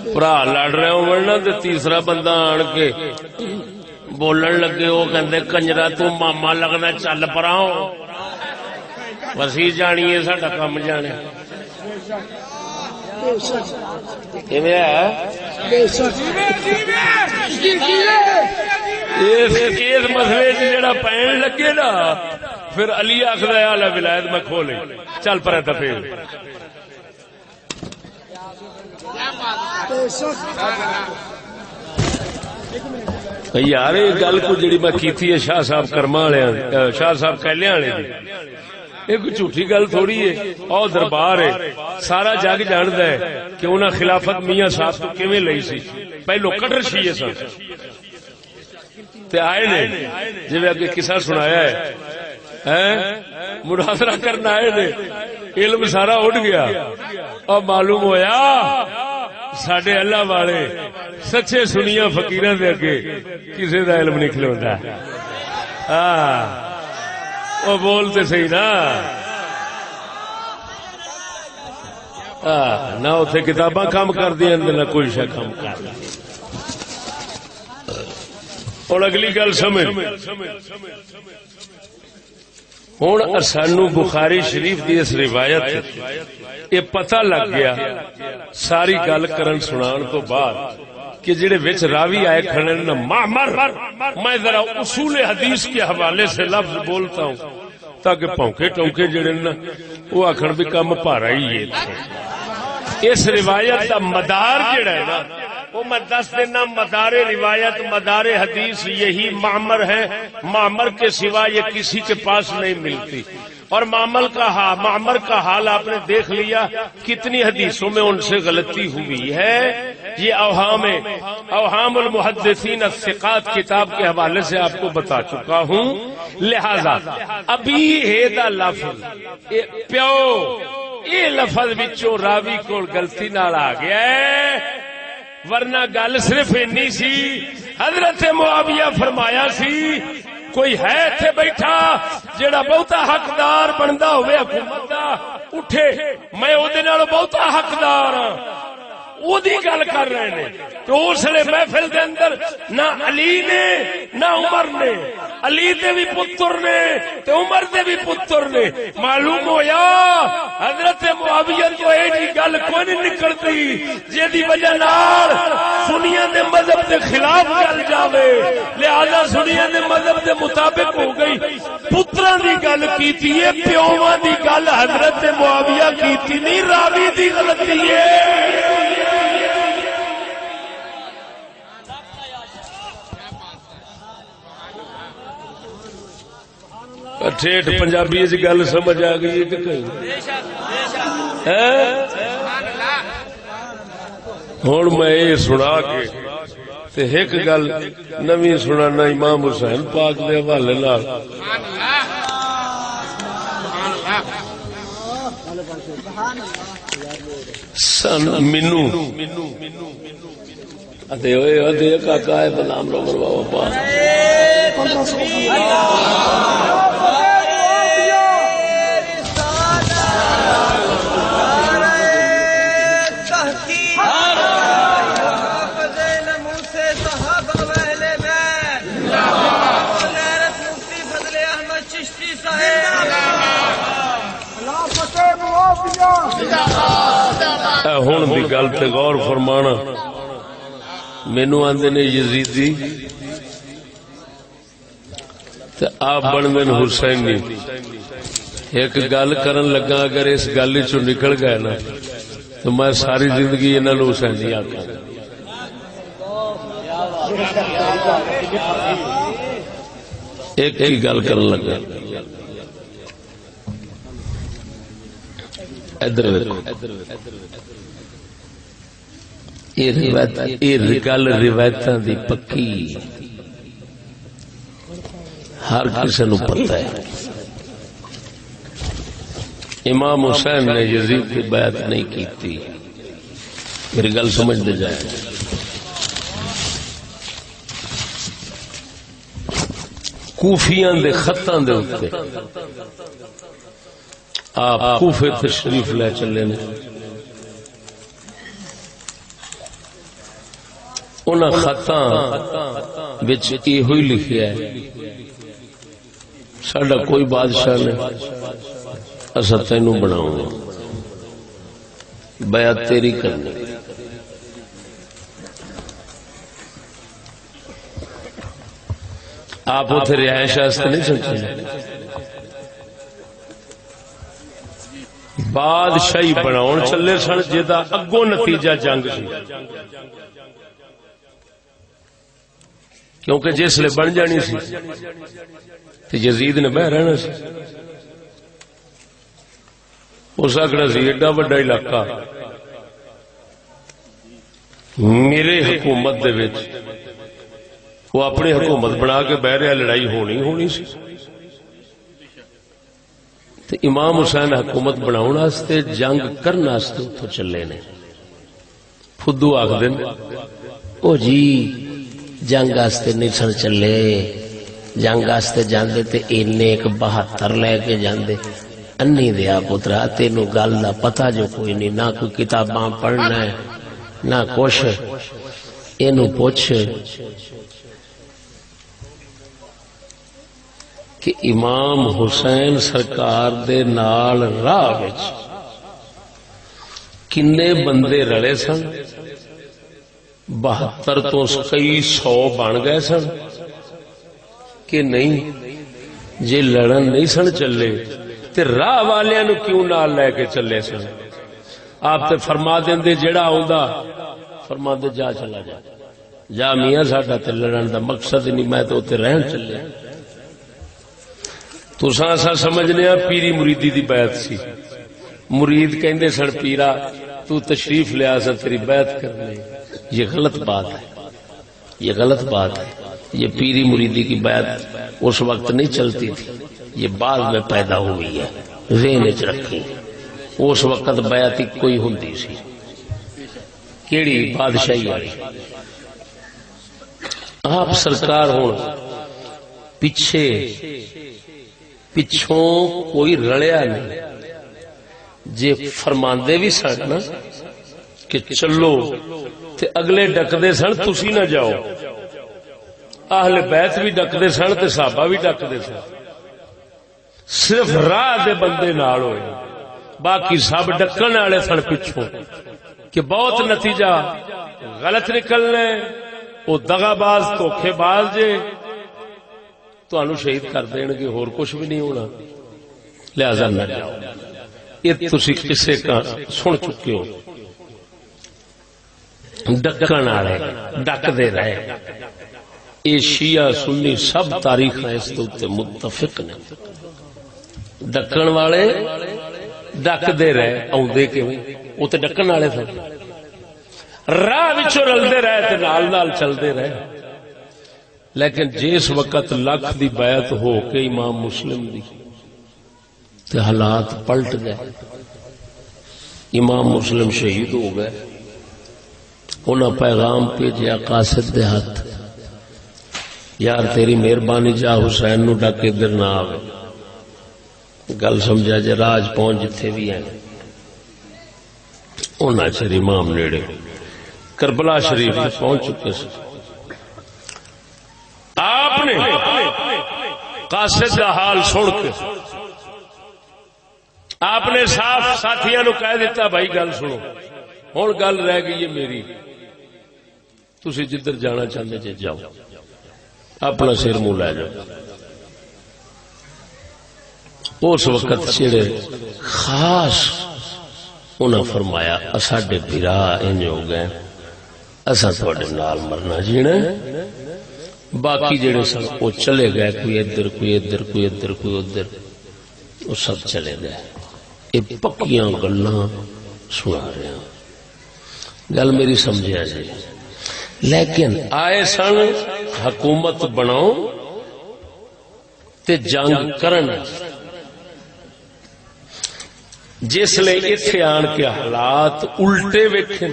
بھرا لڑ رہے ہو تے تیسرا بندہ آن کے بولن لگے وہ کہندے کنجرا تو ماما لگنا چل پراؤ وسی جانیے ساڈا کم جانے اس مسئلے جڑا پین لگے نا پھر علی آخر آلہ ولایت میں کھولے چل پر دفے یار یہ گل کو جڑی میں کی تھی شاہ صاحب کرما والے شاہ صاحب کہلے والے یہ کوئی جھوٹھی گل تھوڑی ہے اور دربار ہے سارا جگ جاندا ہے کہ انہاں خلافت میاں صاحب تو کیویں لئی سی پہلو کٹر شیعہ سن تے آئے نے جویں اگے قصہ سنایا ہے مناظرہ کرنا آئے نے علم سارا اٹھ گیا اور معلوم ہویا ساڈے اللہ والے سچے سنیاں فقیراں دے اگے کسے دا علم نہیں کھلوندا وہ بولتے صحیح نا نہ اتنے کتاباں کام کر دیا نہ کوئی شے کام کر اور اگلی گل سمجھ ہوں سانو بخاری شریف دی اس روایت یہ پتہ لگ گیا ساری گل کرن سنان تو بعد کہ جڑے وچ راوی آئے کھڑے نا معمر میں ذرا اصول حدیث کے حوالے سے لفظ بولتا ہوں تاکہ پونکے ٹونکے جڑے نا وہ آخر بھی کم پارا ہی ہے اس روایت کا مدار جڑا ہے نا وہ میں دس دینا مدار روایت مدار حدیث یہی معمر ہے معمر کے سوا یہ کسی کے پاس نہیں ملتی اور معمر کا حال آپ نے دیکھ لیا کتنی حدیثوں میں ان سے غلطی ہوئی ہے یہ اوہام المحدثین الثقات کتاب کے حوالے سے آپ کو بتا چکا ہوں لہذا ابھی ہیدا لفظ پیو یہ لفظ وچوں راوی کو غلطی نال آ گیا ہے ورنہ گل صرف اینی سی حضرت معاویہ فرمایا سی کوئی ہے اتنے بیٹھا جڑا بہتا حقدار بنتا ہوئے حکومت دا اٹھے میں او دے نال بہتا حقدار ہاں او دی گل کر رہے ہیں تو اس لیے محفل دے اندر نہ علی نے نہ عمر نے علی دے بھی پتر نے تے عمر دے بھی پتر نے معلوم ہویا حضرت معاویہ تو ایڈی گل کوئی نہیں نکلتی جے دی وجہ نال سنیاں دے مذہب دے خلاف گل جاوے لہذا سنیاں دے مذہب دے مطابق ہو گئی پتراں دی گل کیتی ہے پیواں دی گل حضرت معاویہ کیتی نہیں راوی دی غلطی ہے ٹھیٹ پنجابی گل سمجھ آ گئی کہ ہوں میں یہ سنا کے ایک گل نویں سنانا امام حسین پاک دے حوالے نال مینو کاکا ہے بلام رومر بابا پاک ہوں دی گل تے غور فرمانا مینو آندے نے یزیدی تے آپ بن حسینی ایک گل کرن لگا اگر اس گل چو نکل گئے نا تو میں ساری زندگی انہاں نوں حسینی آکھاں ایک ہی گل کرن لگا ادھر گل روایتاں دی پکی ہر کسی نو پتہ ہے امام حسین نے یزید کی بیعت نہیں کی تھی میری گل سمجھ دے جائے کوفیاں دے خطاں دے اوتے آپ کوفے تشریف لے چلے نے انہاں خطاں وچ ایہو ہی لکھیا ہے ساڈا کوئی بادشاہ نہیں، اساں تینوں بناؤں گا، بیعت تیری کرنی۔ آپ اتنے رہائش واسطے نہیں سوچے، بادشاہی بناؤ چلے سن جہاں اگوں نتیجہ جنگ سی، کیونکہ جس لئے بن جانی سی تو یزید نے بہ رہنا سی، ہو سکنا سی ایڈا بڑا علاقہ میرے حکومت دے وچ وہ اپنی حکومت بنا کے بہ رہا، لڑائی ہونی سی۔ تو امام حسین حکومت بناؤ واسطے جنگ کرنے واسطے اتوں چلے نے۔ فدو آخدے او جی جنگ واسطے نہیں سن چلے، جنگ واسطے جاندے تے اینے ایک 72 لے کے جاندے۔ انی دیا پترا تینوں گل دا پتہ جو کوئی نہیں، نہ کوئی کتاباں پڑھنا ہے نہ کچھ، اینو پوچھ کہ امام حسین سرکار دے نال راہ وچ کنے بندے رلے سن؟ 72 تو کئی 100 بن گئے سن کہ نہیں؟ جے لڑن نہیں سن چلے تے راہ والیاں نو کیوں نال لے کے چلے سن؟ آپ تے فرما دیندے جڑا آوندا فرما دے جا چلا جا میاں ساڈا تے لڑن دا مقصد نہیں، میں تے اوتے رہن چلے۔ تساں اساں سمجھنے پیری مریدی دی بیعت سی، مرید کہندے سن پیرا تو تشریف لے آ تیری بیعت کرنے۔ یہ غلط بات ہے، یہ غلط بات ہے۔ یہ پیری مریدی کی بیعت اس وقت نہیں چلتی تھی، یہ بعد میں پیدا ہوئی ہے، ذہن وچ رکھی۔ اس وقت بیعت کوئی ہوندی سی، کیڑی بادشاہی والی۔ آپ سرکار ہون پچھوں کوئی رلیا نہیں، جے فرماندے بھی سن نا کہ چلو تے اگلے ڈکدے سن تسی نہ جاؤ، اہل بیت بھی ڈکدے سن تے صحابہ بھی ڈکدے سن، صرف راہ دے بندے نال ہوئے، باقی سب ڈکن والے سن پچھوں کہ بہت نتیجہ غلط نکلنے، وہ دغا باز دھوکھے باز جے تانوں شہید کر دین گے، ہور کچھ بھی نہیں ہونا، لہذا نہ جاؤ۔ یہ تسی کسے کا سن چکے ہو، ڈکن والے ڈکدے رہے۔ یہ شیعہ سنی سب تاریخ اس تے متفق نے، ڈکن والے ڈکدے رہے، آوندے کیوں؟ وہ تے ڈکن والے سن، راہ وچوں رلدے رہے تے نال نال چلدے رہے۔ لیکن جس وقت لکھ دی بیعت ہو کے امام مسلم دی تے حالات پلٹ گئے، امام مسلم شہید ہو گئے۔ انہاں پیغام بھیجیا قاصد دے ہاتھ، یار تیری مہربانی جا حسین نو ڈک ادھر نہ آوے، گل سمجھا جے راج پہنچ جتھے بھی ہیں۔ انہاں چر امام نیڑے کربلا شریف پہنچ چکے سے۔ آپ نے قاصد کا حال سن کے آپ نے صاف ساتھیاں نو کہہ دیتا بھائی گل سنو، ہن گل رہ گئی ہے میری، تسی جدھر جانا چاہتے جے جاؤ، اپنا سر منہ لے جاؤ۔ اس وقت چڑے خاص انہاں فرمایا ساڈے بھرا انج ہو گئے، اساں تواڈے نال مرنا جینا۔ باقی جڑے سن وہ چلے گئے، کوئی ادھر کوئی ادھر کوئی ادھر کوئی ادھر، وہ سب چلے گئے۔ یہ پکیاں گلاں سنا رہے ہیں، گل میری سمجھا جی۔ لیکن آئے سن حکومت بناؤ تے جنگ کرن، جس لئے اتھے آن کے حالات الٹے ویکھن،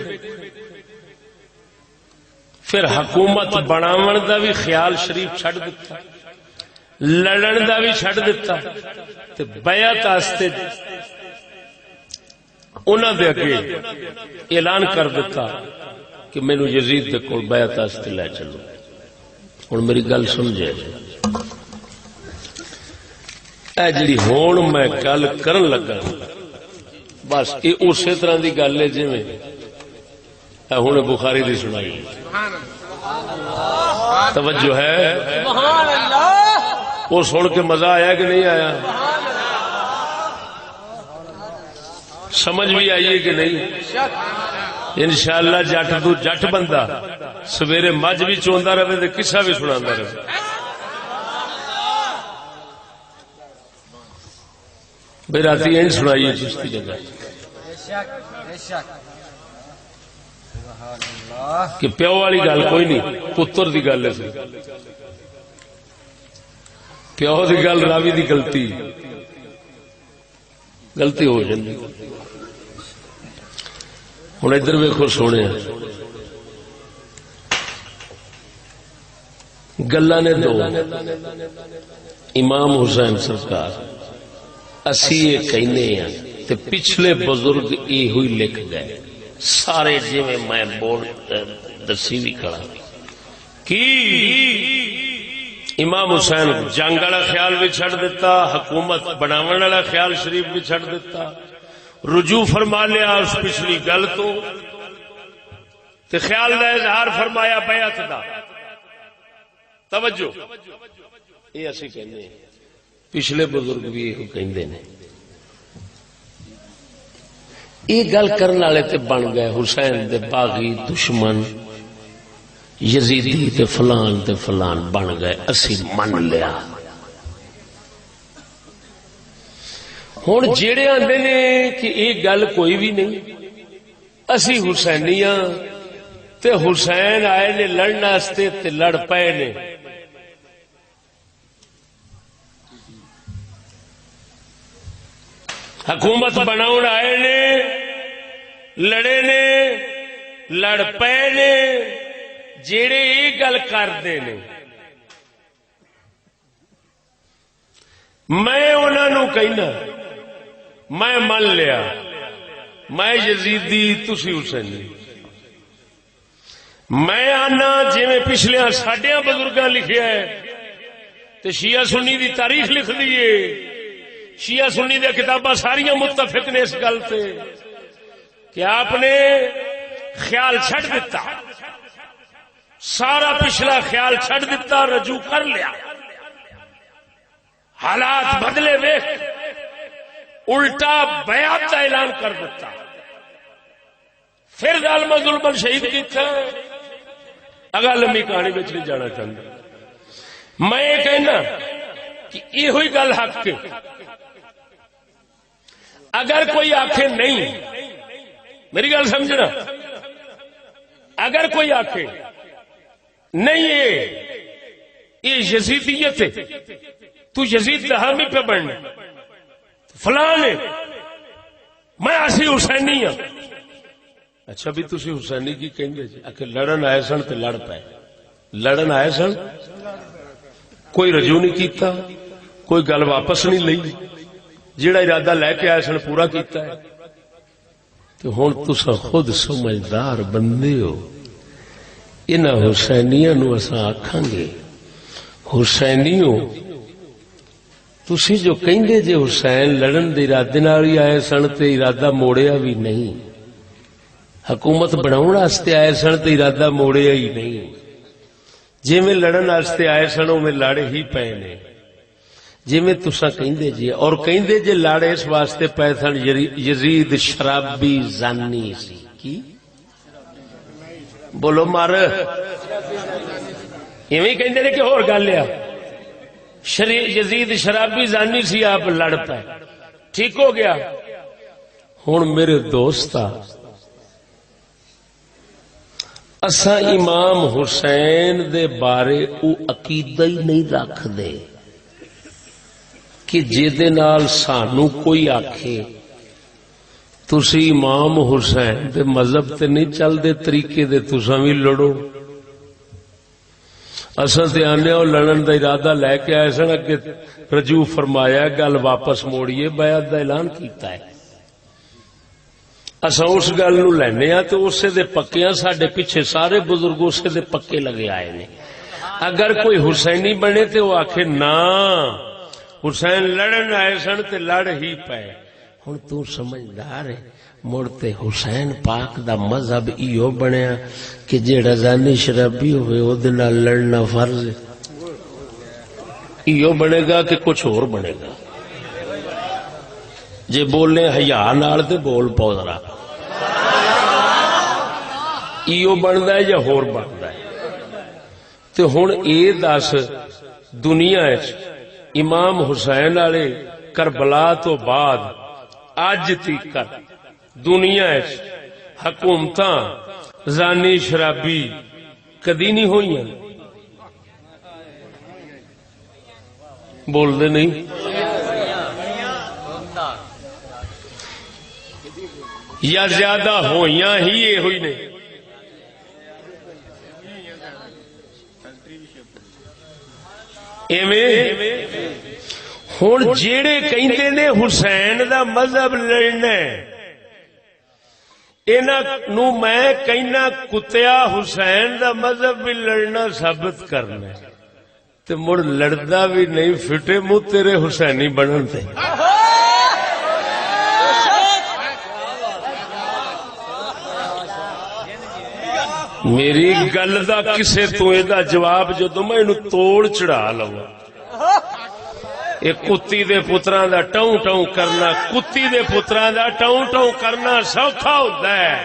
پھر حکومت بناون دا بھی خیال شریف چھڑ دیتا، لڑن دا بھی چھڑ دیتا، تے بیعت واسطے انہاں دے اگے اعلان کر دیتا کہ مینو یزید دے کول بیعت واسطے لے چلو. ہن میری گل سمجھے، اے جڑی ہون میں گل کرن لگا بس یہ اسی طرح دی گل ہے جی ہوں بخاری دی سنائی. توجہ ہے؟ وہ سن کے مزہ آیا کہ نہیں آیا؟ سمجھ بھی آئی ہے کہ نہیں؟ انشاءاللہ جٹ تو جٹ بندہ سویرے مجھ بھی چوندا رہے تے قصہ بھی سناندا رہے. بے راتی این سنائی ہے چشتی جگہ کہ پیو والی گل کوئی نہیں، پتر دی گل ہے. پیو دی گل راوی دی غلطی ہو جاتی. ہوں ادھر ویکھو سونے گلا نے دو. امام حسین سرکار اسی یہ کہنے ہیں تے پچھلے بزرگ یہ ہوئی لکھ گئے سارے جی میں بول دسی بھی کھڑا کی امام حسین جنگ والا خیال بھی چھڑ دیتا، حکومت بناون والا خیال شریف بھی چھڑ دیتا، رجوع فرما لیا اس پچھلی گل تو تے خیال دا اظہار فرمایا بیعت دا. توجہ یہ اسی کہنے ہیں، پچھلے بزرگ بھی یہ کہندے نے. یہ گل کرنے والے تے بن گئے حسین دے باغی دشمن، یزیدی تے فلان بن گئے. اسی من لیا. ہن جڑے آندے نے کہ یہ گل کوئی بھی نہیں، اسی حسینی ہاں تے حسین آئے نے لڑن واسطے تے لڑ پئے نے. حکومت بناؤن آئے نے، لڑے نے، لڑ پے نے. جیڑے یہ گل کرتے نے میں انہاں نوں کہنا میں من لیا میں یزیدی تسی حسینی. میں آنا جی پچھلے ساڈیاں بزرگاں لکھیا ہے تے شیعہ سنی دی تاریخ لکھ دیے. شیعہ سنی دے کتاباں ساریاں متفق نے اس گل تے کہ آپ نے خیال چھڑ دیتا، سارا پچھلا خیال چھڑ دیتا، رجوع کر لیا، حالات بدلے ویکھ الٹا بیعت کا اعلان کر دیتا، پھر ظالم ظلم شہید کیتا. اگا لمبی کہانی میں نہیں جانا چاہتا. میں یہ کہنا کہ یہ ہوئی گل حق کے. اگر کوئی آخے نہیں، میری گل سمجھنا، اگر کوئی آخے نہیں یہ یزیدیت ہے، تو یزید حامی پہ بننا فلان ہے، میں اسی حسینی ہوں. اچھا بھی تسی حسینی کی کہیں گے کہ لڑن آئے سن تے لڑ پائے. لڑن آئے سن، کوئی رجوع نہیں کیتا، کوئی گل واپس نہیں لئی، جیڑا ارادہ لے کے آئے سن پورا کیتا ہے. تو ہن تساں خود سمجھدار بندے ہو. انہاں حسینیاں نو اساں آکھاں گے حسینیوں تسی جو کہندے جے حسین لڑن دے ارادے نال ہی آئے سن تے ارادہ موڑیا بھی نہیں، حکومت بناؤن واسطے آئے سن تے ارادہ موڑیا ہی نہیں. جی میں لڑن واسطے آئے سن اوویں لاڑے ہی پے نے جی میں تساں کہندے جی. اور کہندے جے لاڑے اس واسطے پے سن یزید شرابی زانی سی. کی بولو مار ایویں کہندے نے کہ ہور گل ہے. یزید شرابی زانی سی، آپ لڑ پے، ٹھیک ہو گیا. ہن میرے دوستا اساں امام حسین دے بارے او عقیدہ ہی نہیں رکھ دے کہ جیدے نال سانو کوئی آکھے تسی امام حسین دے مذہب تے نہیں چل دے طریقے دے تساں بھی لڑو. اساں تے آنے اور لڑن دا ارادہ لے کے آئے سن، اگے رجوع فرمایا، گل واپس موڑیے، بیعت دا اعلان کیتا ہے. اساں اس گل نو لینے ہاں تے اسے دے پکے ہاں، ساڈے پیچھے سارے بزرگ اسے دے پکے لگے آئے نے. اگر کوئی حسینی بنے تے وہ آکھے نا حسین لڑن آئے سن تے لڑ ہی پے. ہن تو سمجھدار ہے مڑ تے حسین پاک دا مذہب ایو بنیا کہ جیڑا زانی شرابی ہوئے او دے نال لڑنا فرض ہے. ایو بنے گا کہ کچھ اور بنے گا؟ جے بولنے حیا نال تے بول پو ذرا. ایو بندا ہے یا ہور بندا ہے؟ تے ہن اے دس دنیا وچ امام حسین والے کربلا تو بعد اج تک دنیا وچ حکومتاں زانی شرابی کدی نہیں ہوئیاں؟ بول دے نہیں؟ یا زیادہ ہوئیاں ہی یہ ہوئی نے؟ ہن جیڑے کہندے نے حسین دا مذہب لڑنا انہاں نو میں کہنا کتیا حسین دا مذہب بھی لڑنا ثابت کرنا ہے تے مڑ لڑدا بھی نہیں فٹے منہ تیرے حسینی بنن تے. میری گل دا کسے تو اے دا جواب جدوں میں اینو توڑ چڑھا لواں. اے کتی دے پتراں دا ٹوں ٹوں کرنا، کتی دے پتراں دا ٹوں ٹوں کرنا سوکھا ہوندا ہے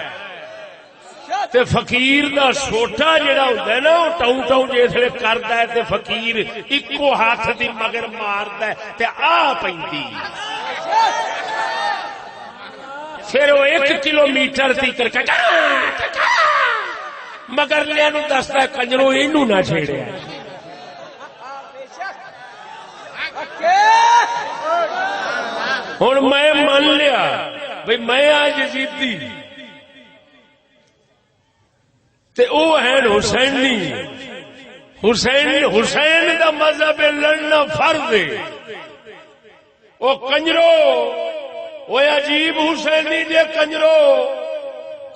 تے فقیر دا سوٹا جڑا ہوندا ہے نا او ٹوں ٹوں جسے کردا ہے تے فقیر اکو ہاتھ دی مگر ماردا ہے تے آ پیندی پھر وہ 1 کلومیٹر تیکر مگر لیا نو دستا ہے کنجروں اینو نہ چھیڑیا. ہن میں من لیا بھئی میں آج یزیدی تے او ہیں حسینی. حسین دا مذہب لڑنا فرض ہے. او کنجرو او عجیب حسینی دے کنجرو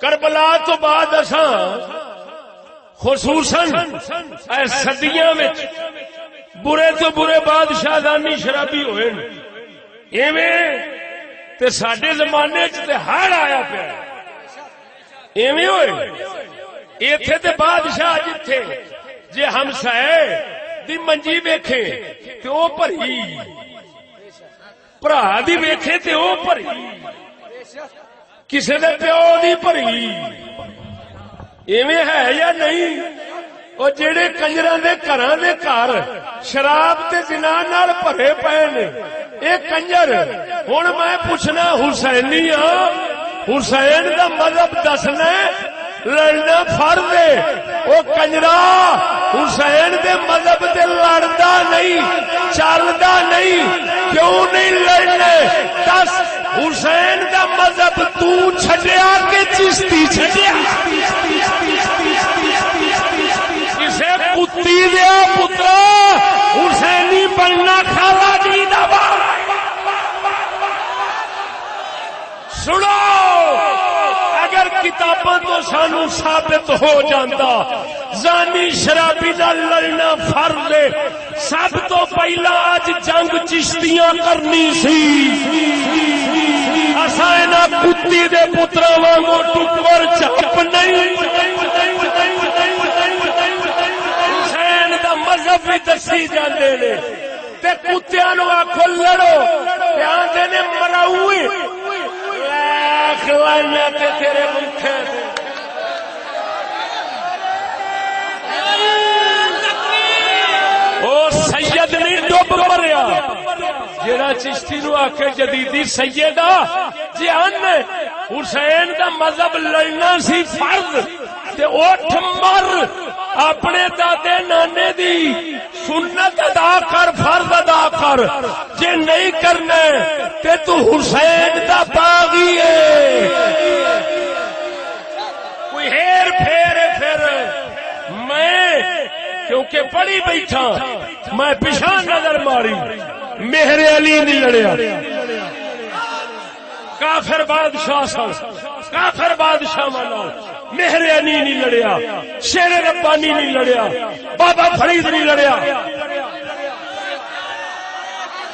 کربلا تو بعد اساں خصوصاً اے صدیاں وچ برے تو برے بادشاہ دانی شرابی ہوئے ایویں تے ساڈے زمانے چ تے ہڑ آیا پیا ایویں ہوئے. ایتھے تے بادشاہ جتھے جے ہمسائے دی منجی ویکھے تے او بھری، بھرا دی ویکھے تے او بھری، کسے دے پیو دی بھری. ایویں ہے یا نہیں؟ او جڑے کنجراں دے گھراں دے گھر شراب تے زنا نال بھرے پئے نے اے کنجر. ہن میں پوچھنا حسینی ہاں، حسین دا مذہب دسنا لڑنا فرض ہے. او کنجرا حسین دے مذہب تے لڑدا نہیں، چلدا نہیں، کیوں نہیں لڑنے؟ دس حسین دا مذہب تو چھڈیا کہ چشتی چھڈیا؟ کسے کتی دیا پترا حسینی بننا کھالا جی دا سنو. اگر کتاباں تو سانو ثابت ہو جاندہ زانی شرابی دا لڑنا فرض ہے، سب تو پہلا آج جنگ چشتیاں کرنی سی. اساں انہاں کتی دے پتراں وانگو ٹکر چپ نہیں. حسین دا مذہب بھی دسی جاندے نے تے کتیاں نو آکھو لڑو تے آندے نے مراؤے کھلانا تے تیرے منکھے تے. او سید نہیں ڈب مریا جیڑا چشتی نو آکھے جدیدی سیدہ جی ان حسین دا مذہب لڑنا سی فرض تے اٹھ مر اپنے دادے نانے دی سنت ادا کر، فرض ادا کر. جے نہیں کرنا تے تو حسین دا باغی ہے. کوئی ہیر پھیر پھر میں کیونکہ پڑھی بیٹھا میں پیچھے نظر ماری مہر علی نہیں لڑیا کافر بادشاہ سن، کافر بادشاہ نال مہر علی نہیں لڑیا، شیر ربانی نہیں لڑیا، بابا فرید نہیں لڑیا،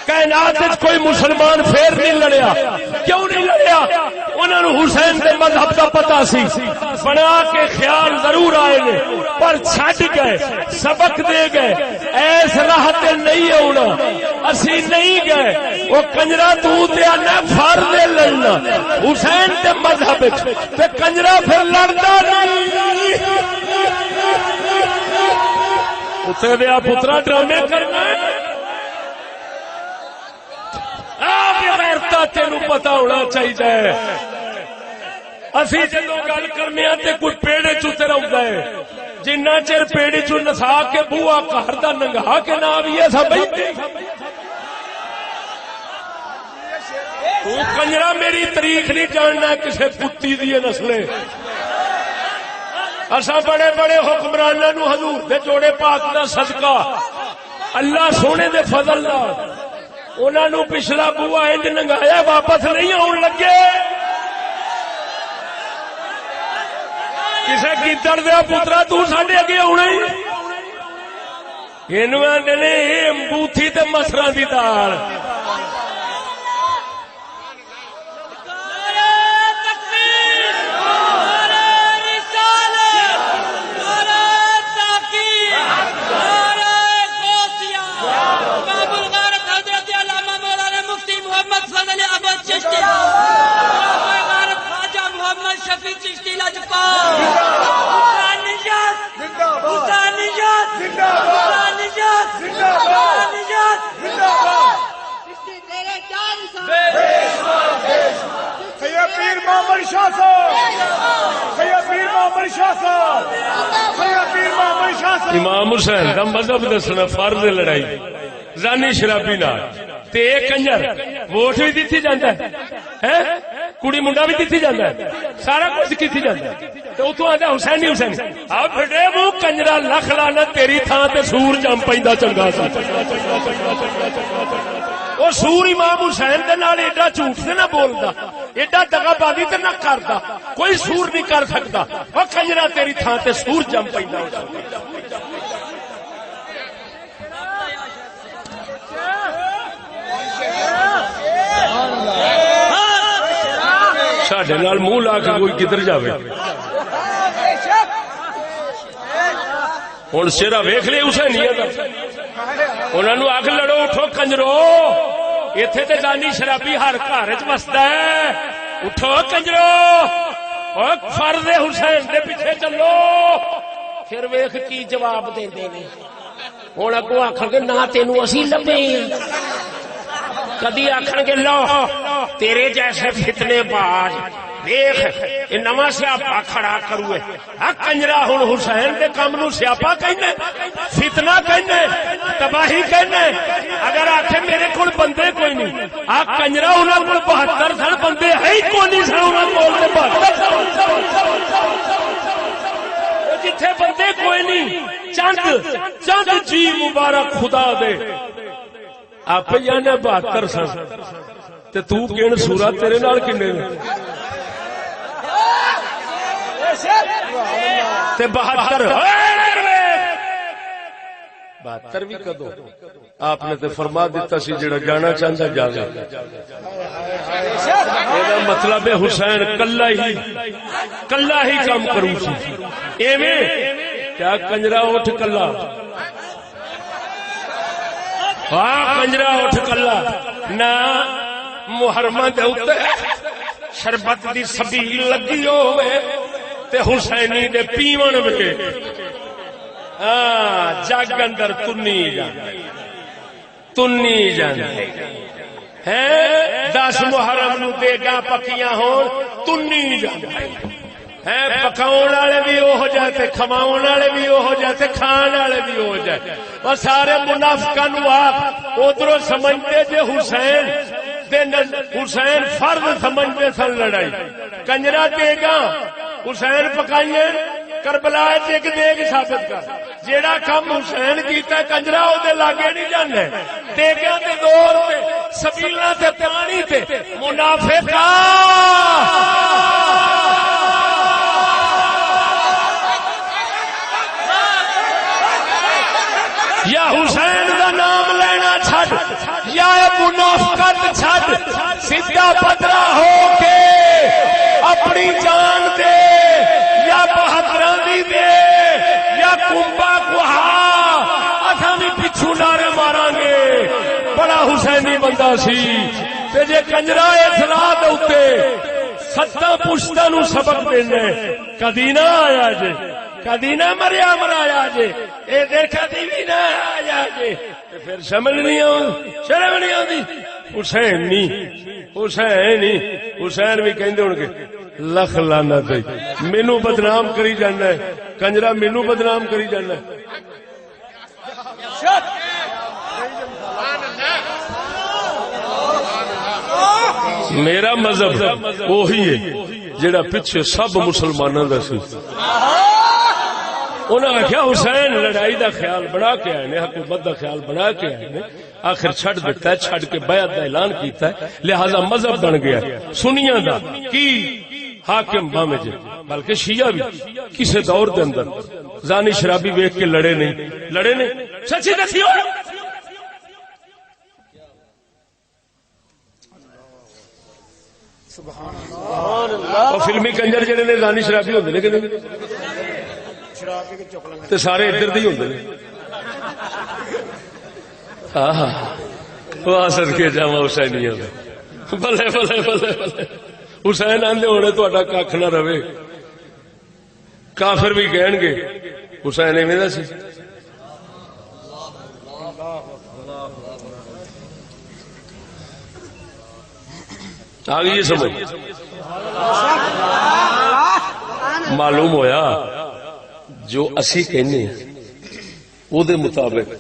کائنات کوئی مسلمان پھر نہیں لڑیا۔ کیوں نہیں لڑیا؟ انہوں نے حسین کے مذہب کا پتا سی، بنا کے خیال ضرور آئے نے پر چھڈ گئے، سبق دے گئے، ایس راہ تے نہیں آنا، اسی نہیں گئے۔ وہ کنجرا تو آنا فر دے لڑنا حسین کے مذہب تے کنجرا پھر لڑتا نہیں۔ اتنے دیا پترا ڈرامے کرنا تین پتا ہونا چاہیے۔ اسی جدو گل کرنے تے کوئی پیڑے چتر آتا ہے، جنہ چر پیڑی چ نسا کے بوا گھر کا ننگا کے نہ بھی ہے سب تو کنجرا میری تاریخ نہیں جاننا کسی کتی دی نسلے۔ اساں بڑے بڑے حکمراناں نو حضور دے جوڑے پاک دا صدقہ اللہ سونے دے فضل نال انہوں نے پچھلا بوا انج ننگایا واپس نہیں آن لگے۔ کسے گیدڑ دیا پترا تو ساڈے اگے آنا ہی اینو آندے نے امبوتھی تے مسراں دی دال۔ امام حسین کا مذہب دسنا فرض لڑائی زانی شرابی نال تے کنجر ووٹ بھی دتی جاندا ہے، کڑی منڈا بھی دتی جاندا ہے، سارا کچھ کیتی جاندا ہے تے اوتھوں آندا حسین حسین آ پھٹے منہ کنجرا لکھ لانا تیری تھاں تے سور جم پیندا چنگا سی۔ وہ سور امام حسین دے نال ایڈا جھوٹ تے نہ بولدا، ایڈا دغا بازی تے نہ کردا، کوئی سور نہیں کر سکدا۔ او کنجرا تیری تھاں تے سور جم پیندا۔ ساڈے نال منہ لا کے کوئی کدھر جاوے۔ ہن سیرا ویکھ لے حسینیت، انہاں نوں آکھ لڑو اٹھو کنجرو، ایتھے تے جانی شرابی ہر گھر وچ وسدا ہے، اٹھو کنجرو، او فرض حسین دے پیچھے چلو۔ پھر ویکھ کی جواب دیندے نے، ہن اگوں آکھن گے نہ تینوں اسی لبے، کدی آخر گے لو تیرے جیسے فتنے باز دیکھ یہ نواں سیاپا کھڑا کروے۔ کنجرا ہوں حسین کے کام نو سیاپا کہنے، فتنہ کہنے، تباہی کہنے۔ اگر آخے میرے کو بندے کوئی نہیں، آ کنجرا انہوں کو 72 سن بندے ہے ہی کوئی نہیں سن، انہوں کو 72 جتھے بندے کوئی نہیں، چند جی مبارک خدا دے آپ جانا 72 سن تے تو کہن سورا تیرے نال کنے تے 72 بھی کدو آپ نے تے فرما دیتا سی جڑا جانا چاہتا جاوے۔ یہ مطلب ہے حسین کلا ہی کام کروں سی، ایویں کیا کنجرا اٹھ کلا، ہاں کنجرا اٹھ کلا نہ محرمہ دے اوتے شربت دی سبیل لگی ہوئے تے حسینی دے پیون وچ جگ اندر تنی جاندے ہیں 10 محرم نو دیگاں پکیاں ہون تنی جاندے ہیں، پکاؤن والے بھی ہو جائے تے کھواؤن والے بھی ہو جائے تے کھان والے بھی ہو جائے۔ اور سارے منافقاں نو آپ ادھروں سمجھتے جے حسین فرض سمجھتے سن لڑائی، کنجرا دیگاں حسین پکائیے کربلا ایک دیگ ثابت کر، جیڑا کم حسین کیتا کنجرا او دے لاگے نہیں جاندے، دیگاں تے دور تے سبیلاں تے پانی تے منافقا یا حسین دا نام لینا چھڈ یا منافقت چھڈ سیدھا پترا ہو کے اپنی جان دے یا بہادراں دی دے یا کنبا کوہا اساں بھی پچھو نعرے ماراں گے بڑا حسینی بندہ سی تے جے کنجرا اصلاح دے اوتے ستاں پشتاں نو سبق دینا کدی نہ آیا جے کدی نہ مریا مرایا جے اے دیکھا دی بھی نہ آیا جے پھر سمجھ نہیں شرم نہیں آتی حسین نہیں حسین نہیں حسین بھی کہندے ہون گے لکھ لعنت ہے مینوں بدنام کری جانا ہے کنجرا مینوں بدنام کری جانا ہے میرا مذہب وہی ہے جڑا پیچھے سب مسلمانوں کا سی انہوں نے کیا حسین لڑائی دا خیال بنا کے آئے نے حکومت دا خیال بنا کے آئے نے آخر چھڑ دیتا ہے چھڑ کے بیعت دا اعلان کیتا ہے لہذا مذہب بن گیا سنیاں دا کی حاکم بامج بلکہ شیعہ بھی کسی دور دے اندر زانی شرابی ویکھ کے لڑے نہیں سچی دسی ہو اور فلمی کنجر جڑے نے زانی شرابی ہوندے نے کہ تے سارے ادھر دی ہوندے نے واہ صدقے جاواں حسینیاں بلے بلے بلے بلے حسین آندے ہونے تہاڈا ککھ نہ رہے کافر بھی کہن گے حسین ایویں دا سی آ گئی سمجھ معلوم ہویا جو اسی کہنے او دے مطابق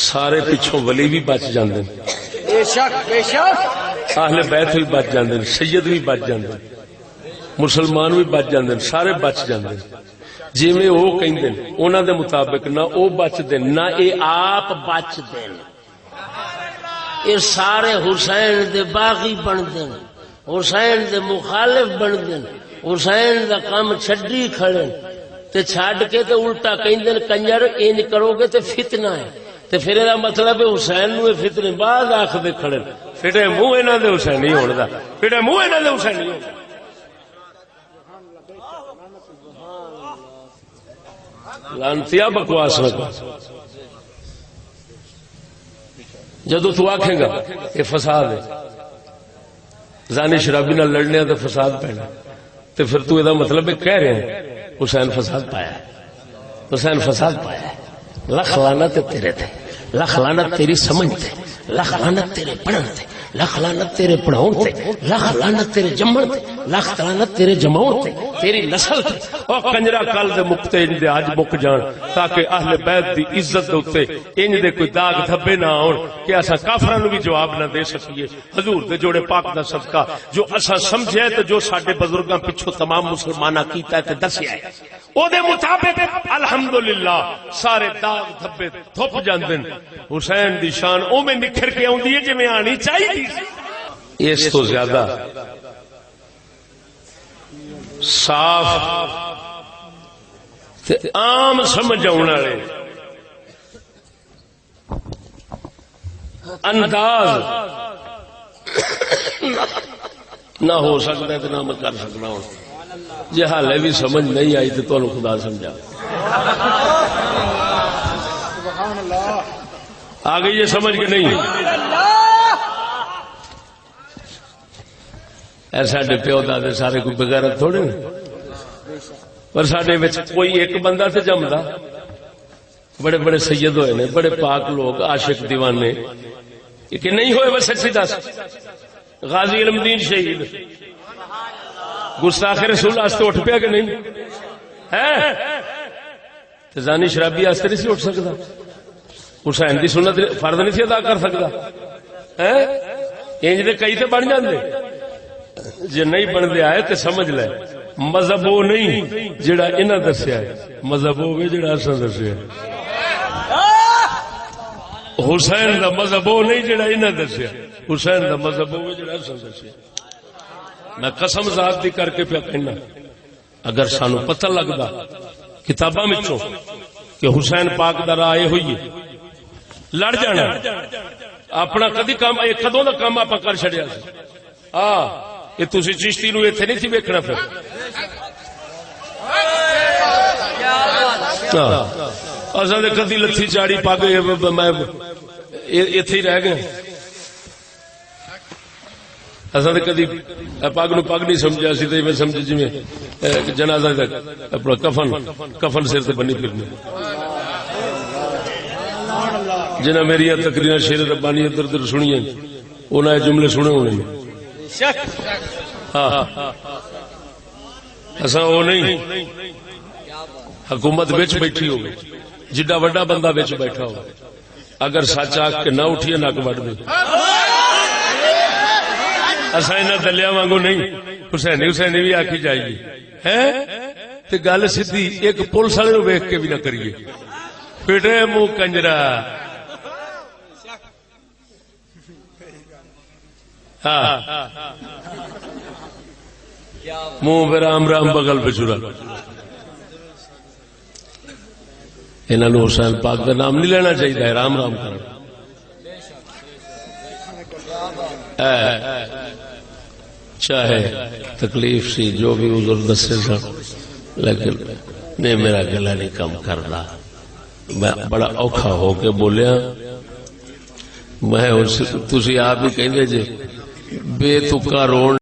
سارے پچھوں ولی بھی بچ جاندے بے شک اہل بیت بھی بچ جاندے سید بھی بچ جاندے مسلمان بھی بچ جاندے سارے بچ جاندے جویں او کہندے انہاں دے مطابق نہ او بچ دے نہ اے آپ بچ دے اے سارے حسین دے باغی بن دے حسین دے مخالف بن دے حسین دا کام چھڈی کھڑے تے چھڈ کے تے الٹا کہندے کنجر انج کرو گے تے فتنہ ہے تے پھر اے دا مطلب ہے حسین نو فتنے بعد آکھدے کھڑے پھٹے منہ انہاں دے حسین نہیں ہون دا پھٹے منہ انہاں دے حسین نہیں ہون لانتیا بکواس نہ کر جدو تو آکھے گا یہ فساد ہے زانی شرابی نہ لڑنے تو فساد پینا تو پھر تو یہ مطلب ہے کہہ رہے ہیں حسین فساد پایا ہے حسین فساد پایا ہے لکھ لعنت تیرے تھے لکھ لعنت تیری سمجھ تے لکھ لعنت تیرے پڑھن تے لکھ لعنت تیرے پڑھاؤن تے لکھ لعنت تیرے جمن تے لکھ لعنت تیرے جماؤن تے تیری نسل تے او کنجرا کل دے مکتے انج دے اج مک جان تاکہ اہل بیت دی عزت دے اوتے انج دے کوئی داغ دھبے نہ ہون کہ اساں کافراں نو بھی جواب نہ دے سکیے حضور دے جوڑے پاک دا صدقہ جو اساں سمجھے تے جو ساڈے بزرگاں پچھوں تمام مسلماناں کیتا ہے تے دسیا ہے او دے مطابق الحمدللہ سارے داغ دھبے تھپ جاندے حسین دی شان او میں نکھر کے اوندی ہے جویں آنی چاہیے اس تو زیادہ صاف تے عام سمجھ آنے والے انداز نہ ہو سکتا ہے تو نہ میں کر سکنا ہوں جی حالے بھی سمجھ نہیں آئی تو تمہیں خدا سمجھا آ گئی یہ سمجھ کے نہیں ساڈے پیو دادے سارے کوئی بغیرت تھوڑے پر ساڈے وچ کوئی ایک بندہ تے جمدا بڑے بڑے سید ہوئے نے بڑے پاک لوگ عاشق دیوانے کہ نہیں ہوئے بس سچی دس غازی علم دین شہید گستاخ رسول واسطے اٹھ پیا کہ نہیں ہے زانی شرابی واسطے نہیں سی اٹھ سکتا حسین دی سنت فرض نہیں سی ادا کر سکتا انج دے کئی تے بن جاندے جے نہیں بنتے آئے تو سمجھ لے مذہب وہ نہیں جڑا انہاں دسیا ہے مذہب ہوے جڑا اساں دسیا ہے حسین دا مذہب وہ نہیں جڑا انہاں دسیا، حسین دا مذہب وہ جڑا اساں دسیا. میں قسم ذات دی کر کے پیا کہنا، اگر سانو پتہ لگدا کتاباں وچوں کہ حسین پاک دا راہ یہ ہوئی ہے، لڑ جانا اپنا کدی کام کدوں دا کام آپ کر چڑیا سی. ہاں یہ تسی چشتی نو ایتھے نہیں سی ویکھنا. پھر اصل کدی لتھی چاڑی پگ میں ایتھے ہی رہ گئے. اصل کدی پگ نو پگ نہیں سمجھا سی، میں سمجھ جی جنازہ اپنا کفن سر سے بنی پھرنے. جنہیں میری تقریر شیر ربانی ادھر ادھر سنی انہیں جملے سنے ہونے. ہاں اصا وہ نہیں، حکومت بچ بیٹھی ہو جڈا وڈا بندہ بچ بیٹھا ہو، اگر سچ آ کے نہ اٹھیے نک وڈ دے. اصا انہیں دلیا وانگو نہیں، حسینی حسینی بھی آخی جائیے ہے تے گل سیدھی ایک پولیس والے نو ویکھ کے بھی نہ کریے. پیٹے منہ کنجرا. ہاں منہ پہ رام رام بغل پہ چورا. انہوں حسین پاک کا نام نہیں لینا چاہیے، رام رام کرنا. چاہے تکلیف سی جو بھی عذر دسے سن، لیکن نہیں میرا گلا نہیں کم کرنا. میں بڑا اوکھا ہو کے بولیا. میں تسی آپ ہی کہندے جے بے تکا رون